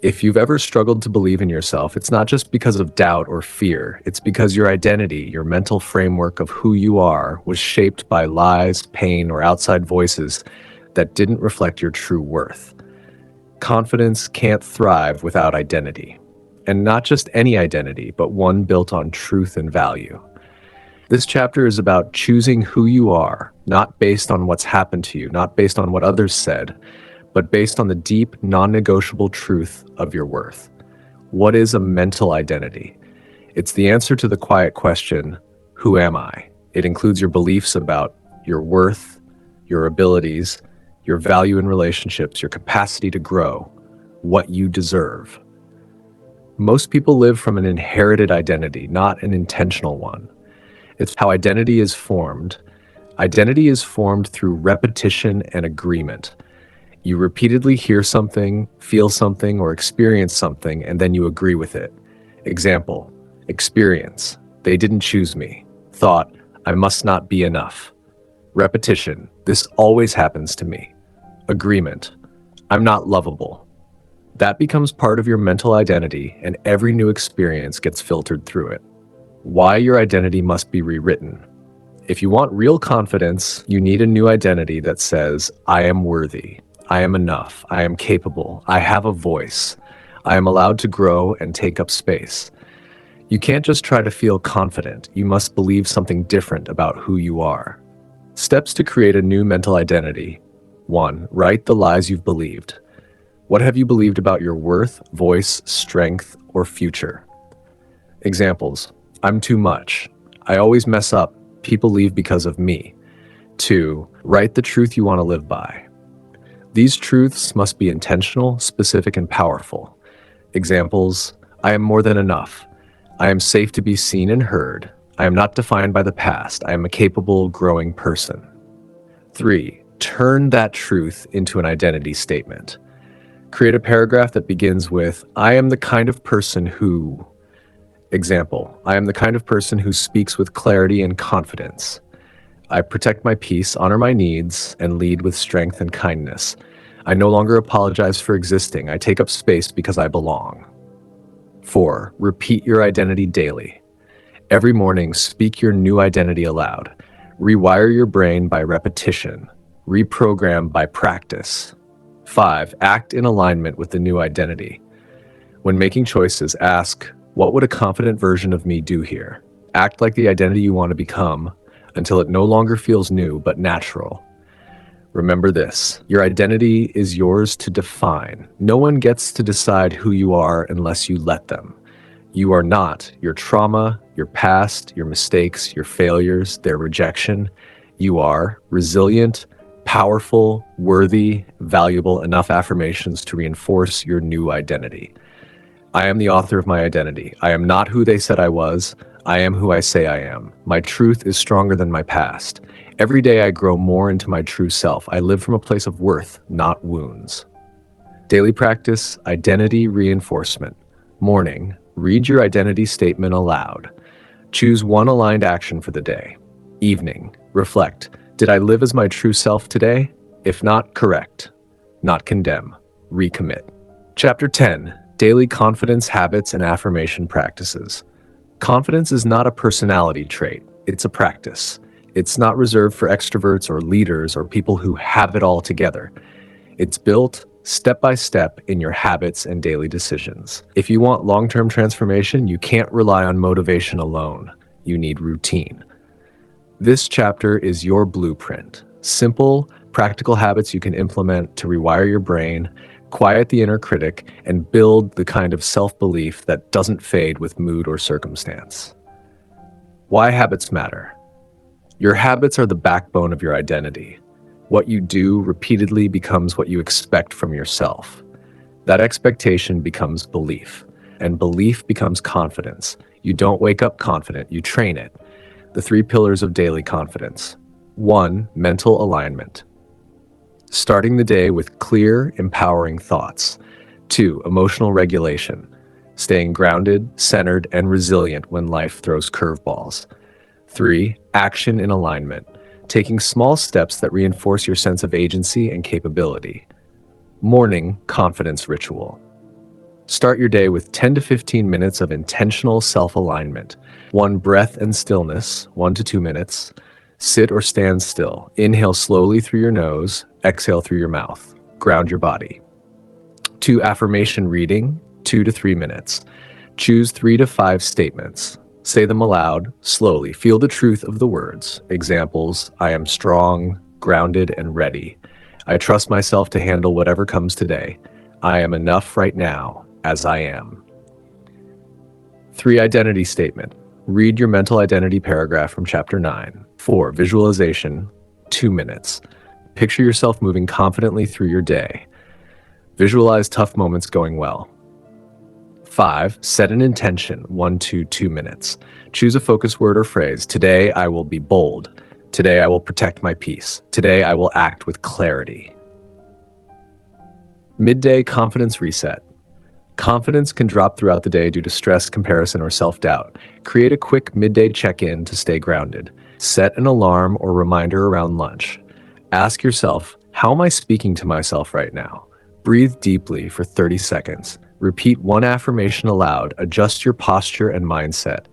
If you've ever struggled to believe in yourself, it's not just because of doubt or fear. It's because your identity, your mental framework of who you are, was shaped by lies, pain, or outside voices that didn't reflect your true worth. Confidence can't thrive without identity. And not just any identity, but one built on truth and value. This chapter is about choosing who you are, not based on what's happened to you, not based on what others said, but based on the deep, non-negotiable truth of your worth. What is a mental identity? It's the answer to the quiet question, who am I? It includes your beliefs about your worth, your abilities, your value in relationships, your capacity to grow, what you deserve. Most people live from an inherited identity, not an intentional one. It's how identity is formed. Identity is formed through repetition and agreement. You repeatedly hear something, feel something, or experience something, and then you agree with it. Example, experience, they didn't choose me. Thought, I must not be enough. Repetition, this always happens to me. Agreement, I'm not lovable. That becomes part of your mental identity, and every new experience gets filtered through it. Why your identity must be rewritten. If you want real confidence, you need a new identity that says, I am worthy. I am enough. I am capable. I have a voice. I am allowed to grow and take up space. You can't just try to feel confident. You must believe something different about who you are. Steps to create a new mental identity. 1. Write the lies you've believed. What have you believed about your worth, voice, strength, or future? Examples. I'm too much. I always mess up. People leave because of me. 2. Write the truth you want to live by. These truths must be intentional, specific, and powerful. Examples, I am more than enough. I am safe to be seen and heard. I am not defined by the past. I am a capable, growing person. 3. Turn that truth into an identity statement. Create a paragraph that begins with, I am the kind of person who... Example, I am the kind of person who speaks with clarity and confidence. I protect my peace, honor my needs, and lead with strength and kindness. I no longer apologize for existing. I take up space because I belong. 4. Repeat your identity daily. Every morning, speak your new identity aloud. Rewire your brain by repetition. Reprogram by practice. 5. Act in alignment with the new identity. When making choices, ask, what would a confident version of me do here? Act like the identity you want to become until it no longer feels new but natural. Remember this, your identity is yours to define. No one gets to decide who you are unless you let them. You are not your trauma, your past, your mistakes, your failures, their rejection. You are resilient, powerful, worthy, valuable, enough affirmations to reinforce your new identity. I am the author of my identity. I am not who they said I was. I am who I say I am. My truth is stronger than my past. Every day I grow more into my true self. I live from a place of worth, not wounds. Daily practice, identity reinforcement. Morning, read your identity statement aloud. Choose one aligned action for the day. Evening, reflect. Did I live as my true self today? If not, correct. Not condemn. Recommit. Chapter 10. Daily confidence habits and affirmation practices. Confidence is not a personality trait. It's a practice. It's not reserved for extroverts or leaders or people who have it all together. It's built step by step in your habits and daily decisions. If you want long-term transformation, you can't rely on motivation alone. You need routine. This chapter is your blueprint. Simple, practical habits you can implement to rewire your brain, quiet the inner critic, and build the kind of self-belief that doesn't fade with mood or circumstance. Why habits matter. Your habits are the backbone of your identity. What you do repeatedly becomes what you expect from yourself. That expectation becomes belief, and belief becomes confidence. You don't wake up confident, you train it. The 3 pillars of daily confidence. 1. Mental alignment. Starting the day with clear, empowering thoughts. 2. Emotional regulation. Staying grounded, centered, and resilient when life throws curveballs. 3. Action in alignment. Taking small steps that reinforce your sense of agency and capability. Morning confidence ritual. Start your day with 10 to 15 minutes of intentional self-alignment. 1 breath and stillness, 1 to 2 minutes. Sit or stand still. Inhale slowly through your nose, exhale through your mouth. Ground your body. 2 affirmation reading, 2 to 3 minutes. Choose 3 to 5 statements. Say them aloud, slowly. Feel the truth of the words. Examples, I am strong, grounded, and ready. I trust myself to handle whatever comes today. I am enough right now, as I am. 3 identity statement. Read your mental identity paragraph from chapter 9. 4 visualization, 2 minutes. Picture yourself moving confidently through your day. Visualize tough moments going well. 5 set an intention, 1 to 2 minutes. Choose a focus word or phrase. Today I will be bold. Today I will protect my peace. Today I will act with clarity. Midday confidence reset. Confidence can drop throughout the day due to stress, comparison, or self-doubt. Create a quick midday check-in to stay grounded. Set an alarm or reminder around lunch. Ask yourself, how am I speaking to myself right now? Breathe deeply for 30 seconds. Repeat 1 affirmation aloud. Adjust your posture and mindset.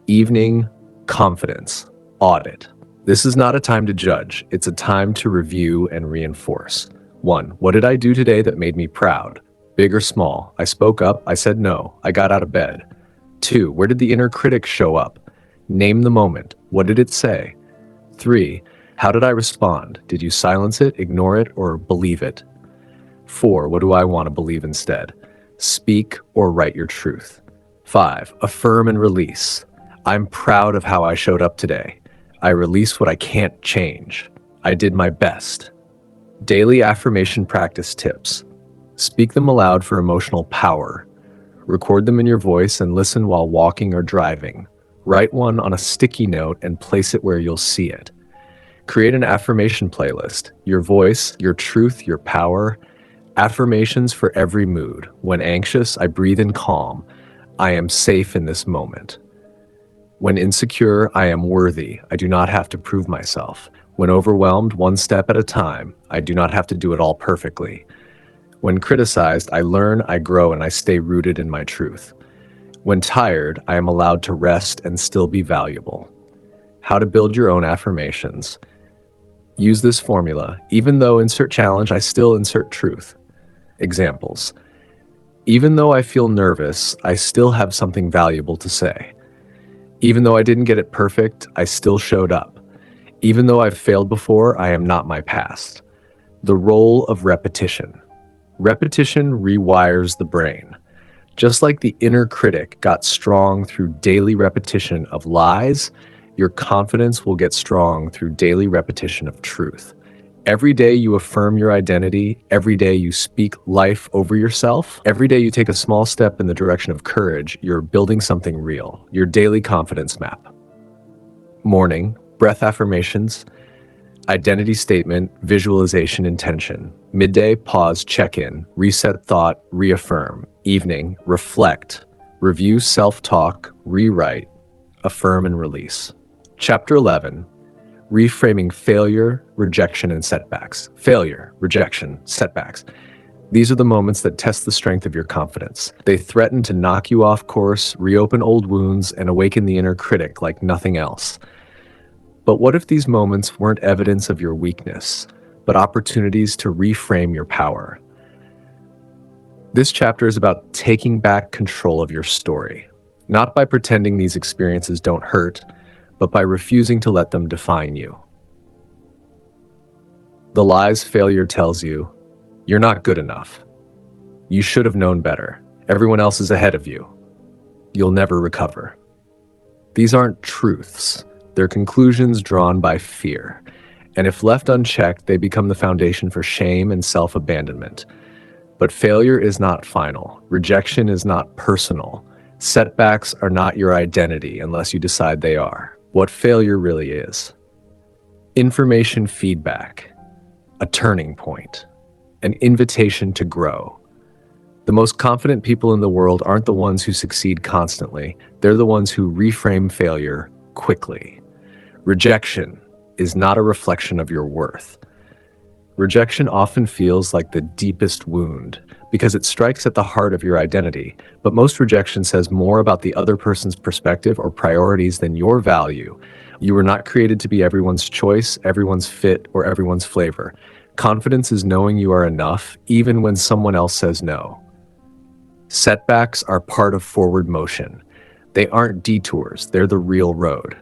Evening confidence. Audit. This is not a time to judge. It's a time to review and reinforce. 1. What did I do today that made me proud? Big or small? I spoke up. I said no. I got out of bed. 2. Where did the inner critic show up? Name the moment. What did it say? 3. How did I respond? Did you silence it, ignore it, or believe it? 4. What do I want to believe instead? Speak or write your truth. 5. Affirm and release. I'm proud of how I showed up today. I release what I can't change. I did my best. Daily affirmation practice tips. Speak them aloud for emotional power. Record them in your voice and listen while walking or driving. Write one on a sticky note and place it where you'll see it. Create an affirmation playlist. Your voice, your truth, your power. Affirmations for every mood. When anxious, I breathe in calm. I am safe in this moment. When insecure, I am worthy. I do not have to prove myself. When overwhelmed, 1 step at a time. I do not have to do it all perfectly. When criticized, I learn, I grow, and I stay rooted in my truth. When tired, I am allowed to rest and still be valuable. How to build your own affirmations. Use this formula. Even though insert challenge, I still insert truth. Examples. Even though I feel nervous, I still have something valuable to say. Even though I didn't get it perfect, I still showed up. Even though I've failed before, I am not my past. The role of repetition. Repetition rewires the brain. Just like the inner critic got strong through daily repetition of lies, your confidence will get strong through daily repetition of truth. Every day you affirm your identity, every day you speak life over yourself, every day you take a small step in the direction of courage, you're building something real, your daily confidence map. Morning, breath affirmations, identity statement, visualization, intention. Midday, pause, check-in, reset thought, reaffirm. Evening, reflect, review self-talk, rewrite, affirm and release. Chapter 11, reframing failure, rejection, and setbacks. Failure, rejection, setbacks. These are the moments that test the strength of your confidence. They threaten to knock you off course, reopen old wounds, and awaken the inner critic like nothing else. But what if these moments weren't evidence of your weakness, but opportunities to reframe your power? This chapter is about taking back control of your story, not by pretending these experiences don't hurt, but by refusing to let them define you. The lies failure tells you, you're not good enough. You should have known better. Everyone else is ahead of you. You'll never recover. These aren't truths. They're conclusions drawn by fear, and if left unchecked, they become the foundation for shame and self-abandonment. But failure is not final. Rejection is not personal. Setbacks are not your identity unless you decide they are. What failure really is. Information feedback, a turning point, an invitation to grow. The most confident people in the world aren't the ones who succeed constantly. They're the ones who reframe failure quickly. Rejection is not a reflection of your worth. Rejection often feels like the deepest wound because it strikes at the heart of your identity, but most rejection says more about the other person's perspective or priorities than your value. You were not created to be everyone's choice, everyone's fit, or everyone's flavor. Confidence is knowing you are enough, even when someone else says no. Setbacks are part of forward motion. They aren't detours, they're the real road.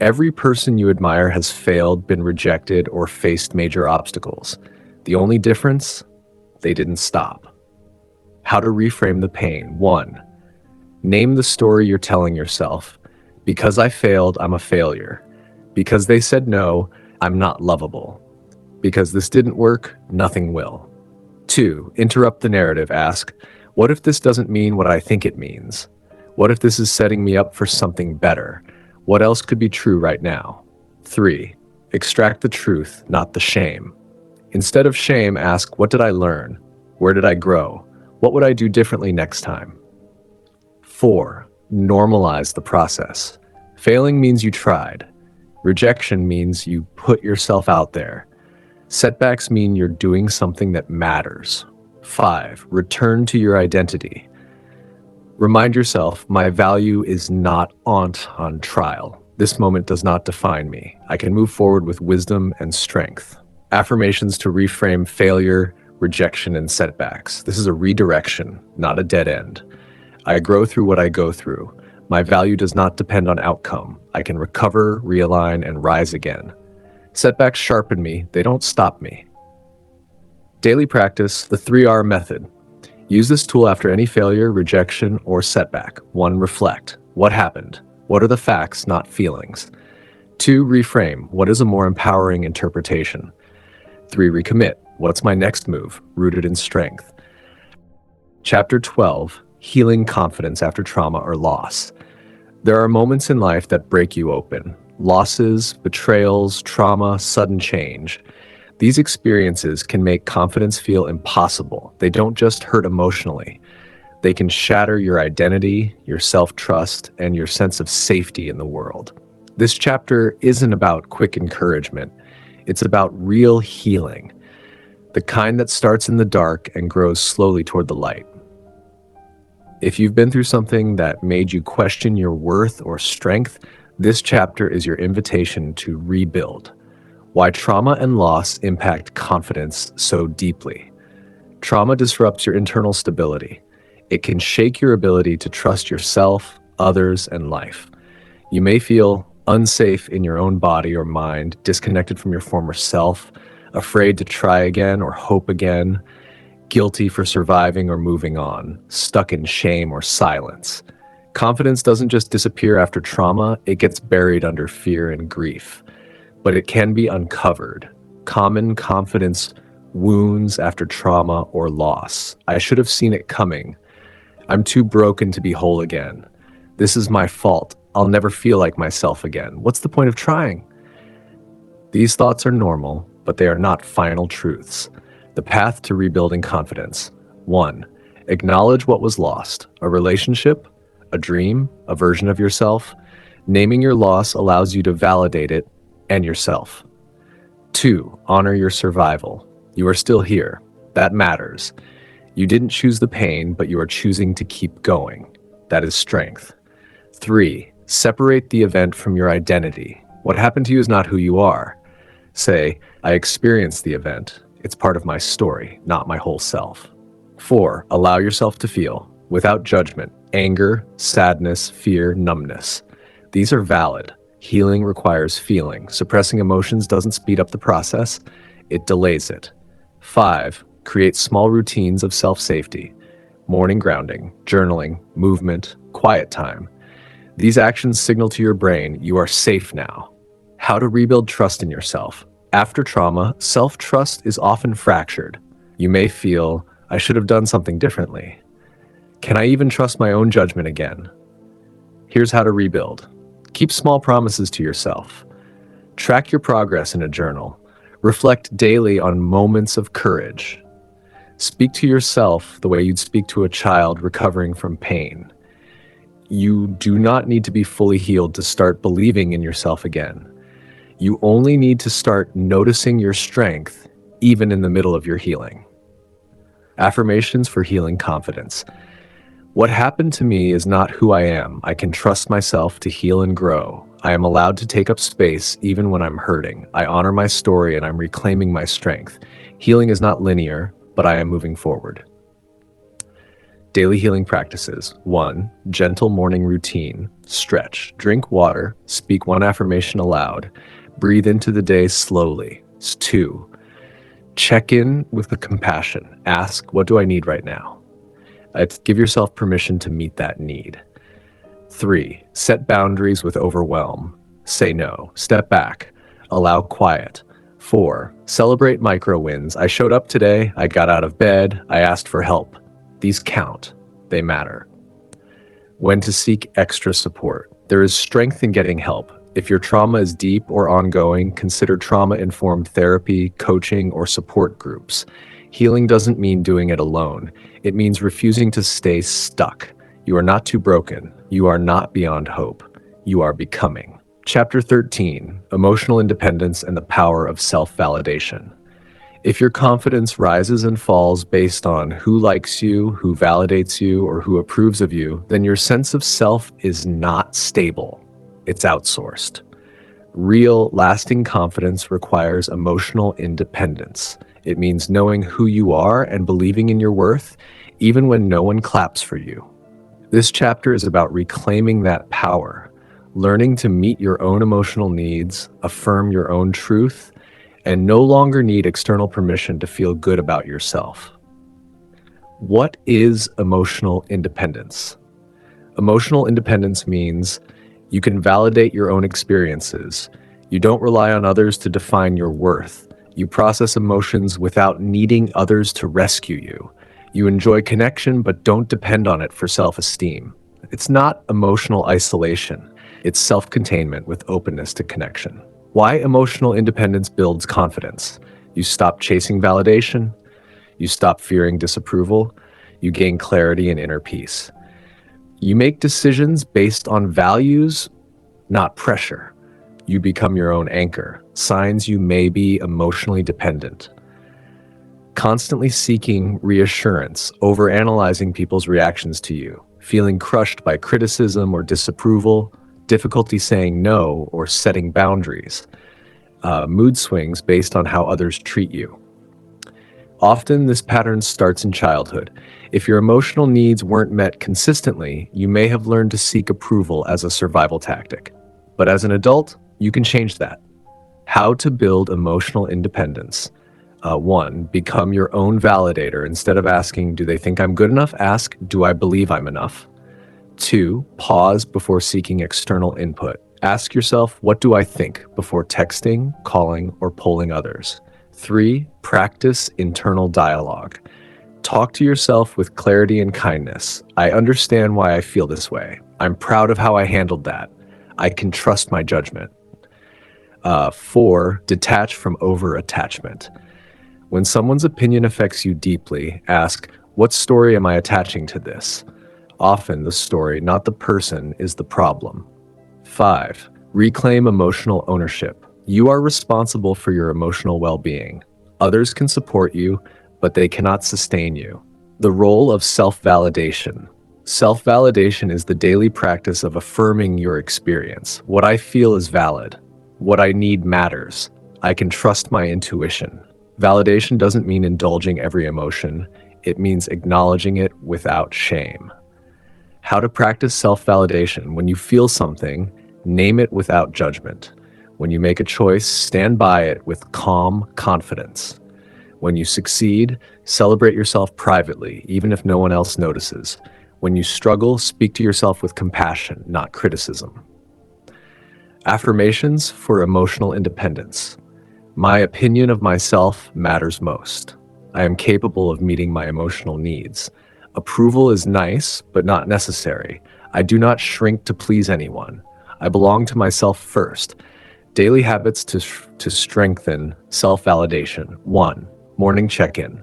Every person you admire has failed, been rejected, or faced major obstacles. The only difference? They didn't stop. How to reframe the pain. 1. Name the story you're telling yourself. Because I failed, I'm a failure. Because they said no, I'm not lovable. Because this didn't work, nothing will. 2. Interrupt the narrative. Ask, what if this doesn't mean what I think it means? What if this is setting me up for something better? What else could be true right now? 3. Extract the truth, not the shame. Instead of shame, ask, what did I learn? Where did I grow? What would I do differently next time? 4. Normalize the process. Failing means you tried. Rejection means you put yourself out there. Setbacks mean you're doing something that matters. 5. Return to your identity. Remind yourself, my value is not on trial. This moment does not define me. I can move forward with wisdom and strength. Affirmations to reframe failure, rejection, and setbacks. This is a redirection, not a dead end. I grow through what I go through. My value does not depend on outcome. I can recover, realign, and rise again. Setbacks sharpen me. They don't stop me. Daily practice, the 3R method. Use this tool after any failure, rejection, or setback. 1. Reflect. What happened? What are the facts, not feelings? 2. Reframe. What is a more empowering interpretation? 3. Recommit. What's my next move? Rooted in strength. Chapter 12. Healing confidence after trauma or loss. There are moments in life that break you open. Losses, betrayals, trauma, sudden change. These experiences can make confidence feel impossible. They don't just hurt emotionally. They can shatter your identity, your self-trust, and your sense of safety in the world. This chapter isn't about quick encouragement. It's about real healing. the kind that starts in the dark and grows slowly toward the light. If you've been through something that made you question your worth or strength, this chapter is your invitation to rebuild. Why trauma and loss impact confidence so deeply. Trauma disrupts your internal stability. It can shake your ability to trust yourself, others, and life. You may feel unsafe in your own body or mind, disconnected from your former self, afraid to try again or hope again, guilty for surviving or moving on, stuck in shame or silence. Confidence doesn't just disappear after trauma, it gets buried under fear and grief. But it can be uncovered. Common confidence wounds after trauma or loss. I should have seen it coming. I'm too broken to be whole again. This is my fault. I'll never feel like myself again. What's the point of trying? These thoughts are normal, but they are not final truths. The path to rebuilding confidence. 1. Acknowledge what was lost. A relationship, a dream, a version of yourself. Naming your loss allows you to validate it and yourself. 2. Honor your survival. You are still here. That matters. You didn't choose the pain, but you are choosing to keep going. That is strength. 3. Separate the event from your identity. What happened to you is not who you are. Say, I experienced the event. It's part of my story, not my whole self. 4. Allow yourself to feel, without judgment, anger, sadness, fear, numbness. These are valid. Healing requires feeling. Suppressing emotions doesn't speed up the process, it delays it. 5. Create small routines of self-safety. Morning grounding, journaling, movement, quiet time. These actions signal to your brain you are safe now. How to rebuild trust in yourself. After trauma, self-trust is often fractured. You may feel, I should have done something differently. Can I even trust my own judgment again? Here's how to rebuild. Keep small promises to yourself. Track your progress in a journal. Reflect daily on moments of courage. Speak to yourself the way you'd speak to a child recovering from pain. You do not need to be fully healed to start believing in yourself again. You only need to start noticing your strength, even in the middle of your healing. Affirmations for healing confidence. What happened to me is not who I am. I can trust myself to heal and grow. I am allowed to take up space even when I'm hurting. I honor my story and I'm reclaiming my strength. Healing is not linear, but I am moving forward. Daily healing practices. 1. Gentle morning routine. Stretch. Drink water. Speak one affirmation aloud. Breathe into the day slowly. 2. Check in with the compassion. Ask, what do I need right now? Give yourself permission to meet that need. 3. Set boundaries with overwhelm. Say no. Step back. Allow quiet. 4. Celebrate micro wins. I showed up today. I got out of bed. I asked for help. These count. They matter. When to seek extra support. There is strength in getting help. If your trauma is deep or ongoing, consider trauma-informed therapy, coaching, or support groups. Healing doesn't mean doing it alone. It means refusing to stay stuck. You are not too broken. You are not beyond hope. You are becoming. Chapter 13, Emotional Independence and the Power of Self-Validation. If your confidence rises and falls based on who likes you, who validates you, or who approves of you, then your sense of self is not stable. It's outsourced. Real, lasting confidence requires emotional independence. It means knowing who you are and believing in your worth, even when no one claps for you. This chapter is about reclaiming that power, learning to meet your own emotional needs, affirm your own truth, and no longer need external permission to feel good about yourself. What is emotional independence? Emotional independence means you can validate your own experiences. You don't rely on others to define your worth. You process emotions without needing others to rescue you. You enjoy connection but don't depend on it for self-esteem. It's not emotional isolation. It's self-containment with openness to connection. Why emotional independence builds confidence? You stop chasing validation. You stop fearing disapproval. You gain clarity and inner peace. You make decisions based on values, not pressure. You become your own anchor, signs you may be emotionally dependent. Constantly seeking reassurance, overanalyzing people's reactions to you, feeling crushed by criticism or disapproval, difficulty saying no or setting boundaries, mood swings based on how others treat you. Often, this pattern starts in childhood. If your emotional needs weren't met consistently, you may have learned to seek approval as a survival tactic. But as an adult, you can change that. How to build emotional independence. 1, become your own validator. Instead of asking, do they think I'm good enough? Ask, do I believe I'm enough? 2, pause before seeking external input. Ask yourself, what do I think before texting, calling, or polling others? 3, practice internal dialogue. Talk to yourself with clarity and kindness. I understand why I feel this way. I'm proud of how I handled that. I can trust my judgment. 4, detach from over-attachment. When someone's opinion affects you deeply, ask, what story am I attaching to this? Often the story, not the person, is the problem. 5, reclaim emotional ownership. You are responsible for your emotional well-being. Others can support you, but they cannot sustain you. The role of self-validation. Self-validation is the daily practice of affirming your experience. What I feel is valid. What I need matters. I can trust my intuition. Validation doesn't mean indulging every emotion. It means acknowledging it without shame. How to practice self-validation. When you feel something, name it without judgment. When you make a choice, stand by it with calm confidence. When you succeed, celebrate yourself privately, even if no one else notices. When you struggle, speak to yourself with compassion, not criticism. Affirmations for emotional independence. My opinion of myself matters most. I am capable of meeting my emotional needs. Approval is nice, but not necessary. I do not shrink to please anyone. I belong to myself first. Daily habits to strengthen self-validation. 1, morning check-in.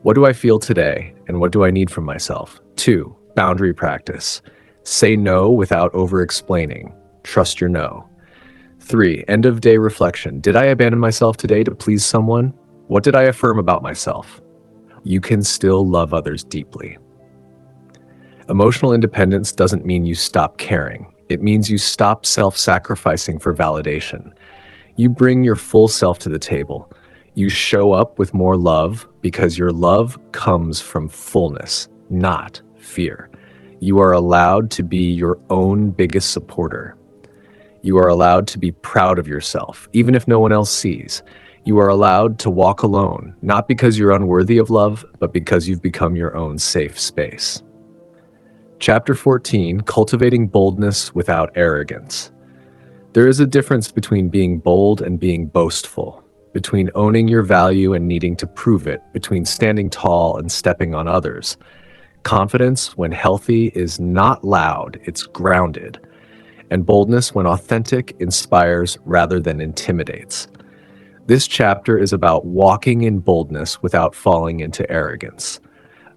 What do I feel today, and what do I need from myself? 2, boundary practice. Say no without over-explaining. Trust your no. 3, end-of-day reflection. Did I abandon myself today to please someone? What did I affirm about myself? You can still love others deeply. Emotional independence doesn't mean you stop caring. It means you stop self-sacrificing for validation. You bring your full self to the table. You show up with more love because your love comes from fullness, not fear. You are allowed to be your own biggest supporter. You are allowed to be proud of yourself, even if no one else sees. You are allowed to walk alone, not because you're unworthy of love, but because you've become your own safe space. Chapter 14, Cultivating Boldness Without Arrogance. There is a difference between being bold and being boastful, between owning your value and needing to prove it, between standing tall and stepping on others. Confidence, when healthy, is not loud, it's grounded. And boldness, when authentic, inspires rather than intimidates. This chapter is about walking in boldness without falling into arrogance.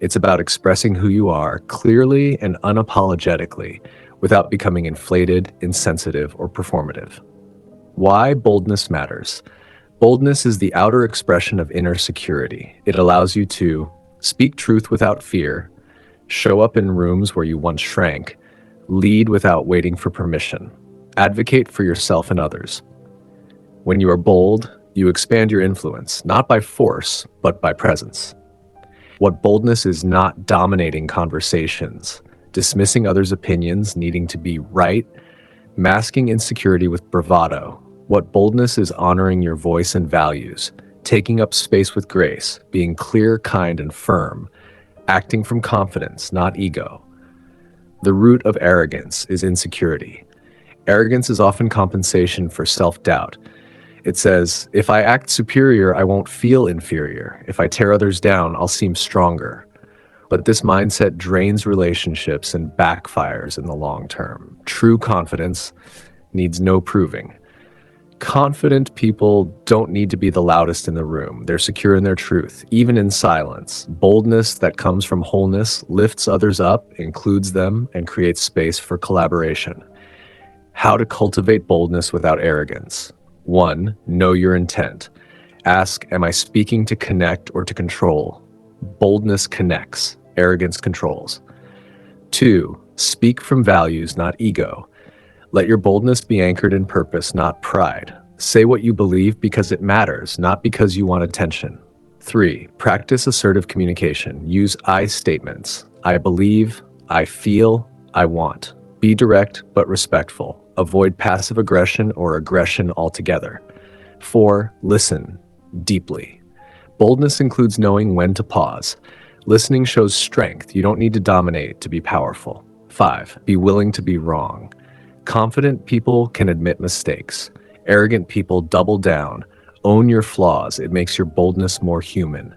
It's about expressing who you are clearly and unapologetically without becoming inflated, insensitive, or performative. Why boldness matters. Boldness is the outer expression of inner security. It allows you to speak truth without fear, show up in rooms where you once shrank, lead without waiting for permission, advocate for yourself and others. When you are bold, you expand your influence, not by force, but by presence. What boldness is not dominating conversations, dismissing others' opinions, needing to be right, masking insecurity with bravado. What boldness is honoring your voice and values, taking up space with grace, being clear, kind, and firm, acting from confidence, not ego. The root of arrogance is insecurity. Arrogance is often compensation for self-doubt. It says, if I act superior, I won't feel inferior. If I tear others down, I'll seem stronger. But this mindset drains relationships and backfires in the long term. True confidence needs no proving. Confident people don't need to be the loudest in the room. They're secure in their truth, even in silence. Boldness that comes from wholeness lifts others up, includes them, and creates space for collaboration. How to cultivate boldness without arrogance. 1, know your intent. Ask, am I speaking to connect or to control? Boldness connects, arrogance controls. 2. Speak from values, not ego. Let your boldness be anchored in purpose, not pride. Say what you believe because it matters, not because you want attention. 3. Practice assertive communication. Use I statements. I believe, I feel, I want. Be direct but respectful. Avoid passive aggression or aggression altogether. 4. Listen deeply. Boldness includes knowing when to pause. Listening shows strength. You don't need to dominate to be powerful. 5. Be willing to be wrong. Confident people can admit mistakes. Arrogant people double down. Own your flaws. It makes your boldness more human.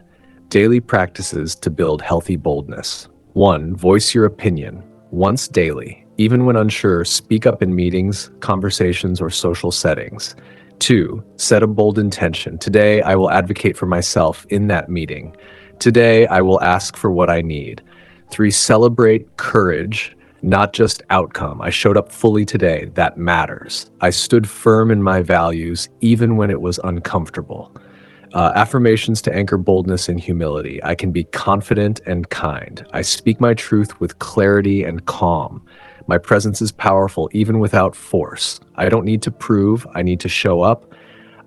Daily practices to build healthy boldness. 1. Voice your opinion. Once daily. Even when unsure, speak up in meetings, conversations, or social settings. 2. Set a bold intention. Today, I will advocate for myself in that meeting. Today, I will ask for what I need. 3. Celebrate courage, not just outcome. I showed up fully today. That matters. I stood firm in my values, even when it was uncomfortable. Affirmations to anchor boldness and humility. I can be confident and kind. I speak my truth with clarity and calm. My presence is powerful even without force. I don't need to prove, I need to show up.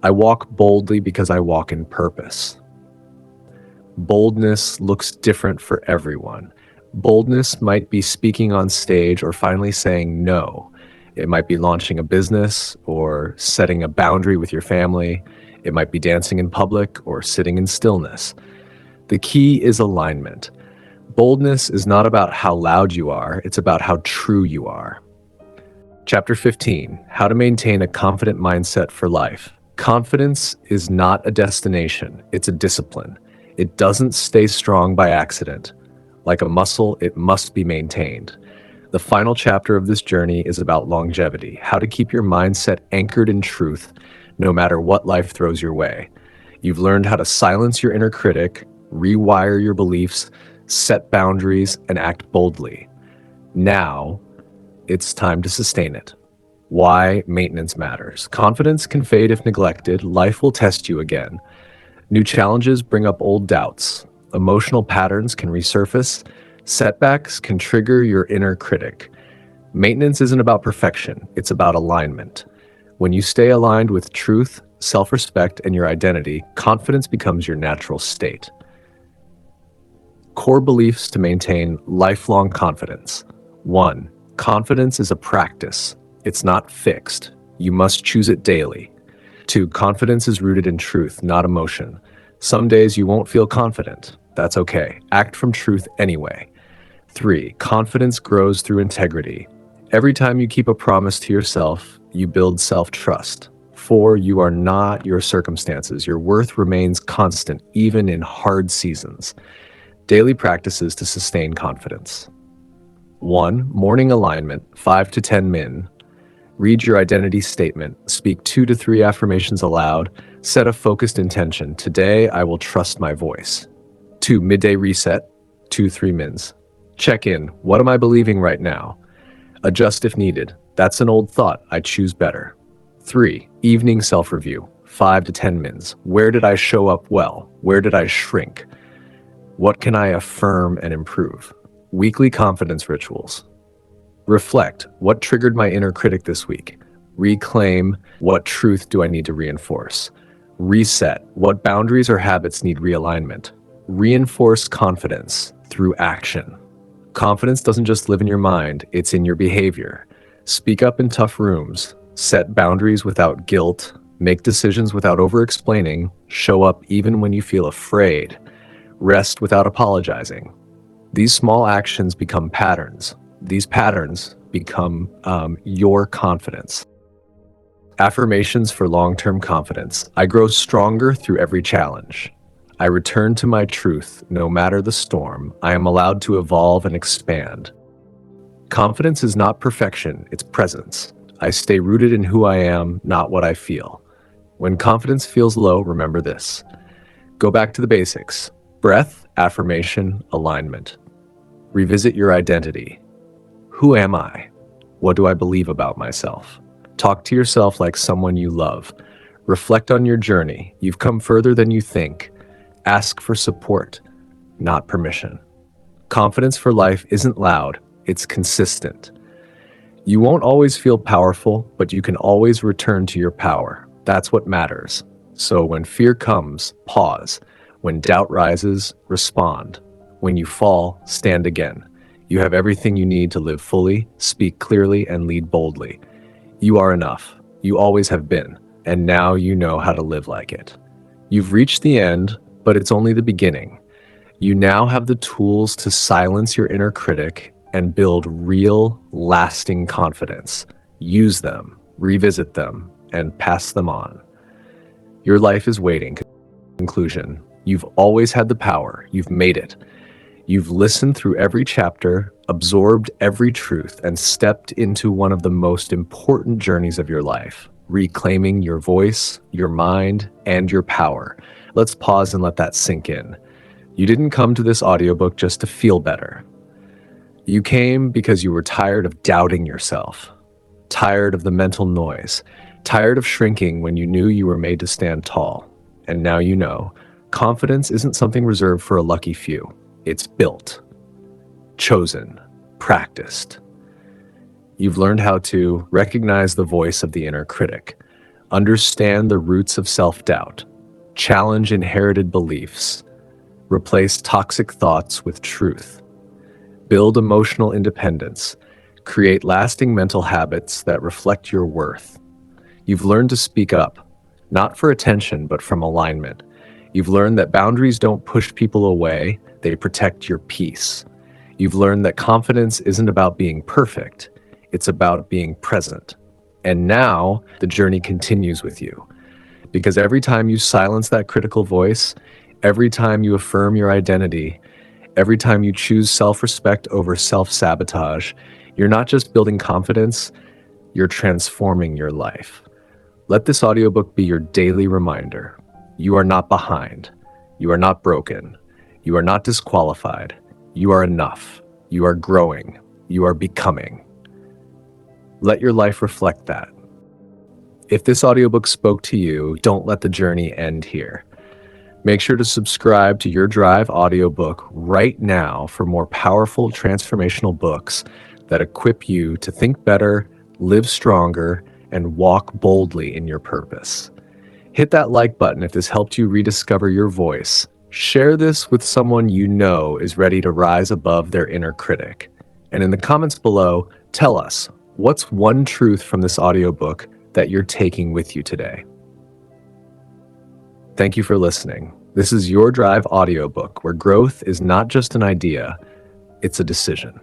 I walk boldly because I walk in purpose. Boldness looks different for everyone. Boldness might be speaking on stage or finally saying no. It might be launching a business or setting a boundary with your family. It might be dancing in public or sitting in stillness. The key is alignment. Boldness is not about how loud you are, it's about how true you are. Chapter 15, How to Maintain a Confident Mindset for Life. Confidence is not a destination, it's a discipline. It doesn't stay strong by accident. Like a muscle, it must be maintained. The final chapter of this journey is about longevity, how to keep your mindset anchored in truth, no matter what life throws your way. You've learned how to silence your inner critic, rewire your beliefs, set boundaries, and act boldly. Now, it's time to sustain it. Why maintenance matters. Confidence can fade if neglected. Life will test you again. New challenges bring up old doubts. Emotional patterns can resurface. Setbacks can trigger your inner critic. Maintenance isn't about perfection, it's about alignment. When you stay aligned with truth, self-respect, and your identity, confidence becomes your natural state. Core beliefs to maintain lifelong confidence. 1. Confidence is a practice. It's not fixed. You must choose it daily. 2. Confidence is rooted in truth, not emotion. Some days you won't feel confident. That's okay. Act from truth anyway. 3. Confidence grows through integrity. Every time you keep a promise to yourself, you build self-trust. 4. You are not your circumstances. Your worth remains constant, even in hard seasons. Daily practices to sustain confidence. 1. Morning alignment, 5 to 10 min. Read your identity statement. Speak 2 to 3 affirmations aloud. Set a focused intention. Today, I will trust my voice. 2. Midday reset, 2-3 mins. Check in. What am I believing right now? Adjust if needed. That's an old thought. I choose better. 3. Evening self-review, 5 to 10 mins. Where did I show up well? Where did I shrink? What can I affirm and improve? Weekly confidence rituals. Reflect, what triggered my inner critic this week? Reclaim, what truth do I need to reinforce? Reset, what boundaries or habits need realignment? Reinforce confidence through action. Confidence doesn't just live in your mind, it's in your behavior. Speak up in tough rooms, set boundaries without guilt, make decisions without over-explaining, show up even when you feel afraid. Rest without apologizing. These small actions become patterns. These patterns become your confidence. Affirmations for long-term confidence. I grow stronger through every challenge. I return to my truth, no matter the storm. I am allowed to evolve and expand. Confidence is not perfection, it's presence. I stay rooted in who I am, not what I feel. When confidence feels low, remember this. Go back to the basics. Breath, affirmation, alignment. Revisit your identity. Who am I? What do I believe about myself? Talk to yourself like someone you love. Reflect on your journey. You've come further than you think. Ask for support, not permission. Confidence for life isn't loud, it's consistent. You won't always feel powerful, but you can always return to your power. That's what matters. So when fear comes, pause. When doubt rises, respond. When you fall, stand again. You have everything you need to live fully, speak clearly, and lead boldly. You are enough. You always have been. And now you know how to live like it. You've reached the end, but it's only the beginning. You now have the tools to silence your inner critic and build real, lasting confidence. Use them, revisit them, and pass them on. Your life is waiting. Conclusion. You've always had the power. You've made it. You've listened through every chapter, absorbed every truth, and stepped into one of the most important journeys of your life, reclaiming your voice, your mind, and your power. Let's pause and let that sink in. You didn't come to this audiobook just to feel better. You came because you were tired of doubting yourself, tired of the mental noise, tired of shrinking when you knew you were made to stand tall. And now you know, confidence isn't something reserved for a lucky few. It's built, chosen, practiced. You've learned how to recognize the voice of the inner critic, understand the roots of self-doubt, challenge inherited beliefs, replace toxic thoughts with truth, build emotional independence, create lasting mental habits that reflect your worth. You've learned to speak up, not for attention, but from alignment. You've learned that boundaries don't push people away, they protect your peace. You've learned that confidence isn't about being perfect, it's about being present. And now the journey continues with you. Because every time you silence that critical voice, every time you affirm your identity, every time you choose self-respect over self-sabotage, you're not just building confidence, you're transforming your life. Let this audiobook be your daily reminder. You are not behind. You are not broken. You are not disqualified. You are enough. You are growing. You are becoming. Let your life reflect that. If this audiobook spoke to you, don't let the journey end here. Make sure to subscribe to Your Drive audiobook right now for more powerful transformational books that equip you to think better, live stronger, and walk boldly in your purpose. Hit that like button if this helped you rediscover your voice. Share this with someone you know is ready to rise above their inner critic. And in the comments below, tell us, what's one truth from this audiobook that you're taking with you today? Thank you for listening. This is Your Drive audiobook, where growth is not just an idea, it's a decision.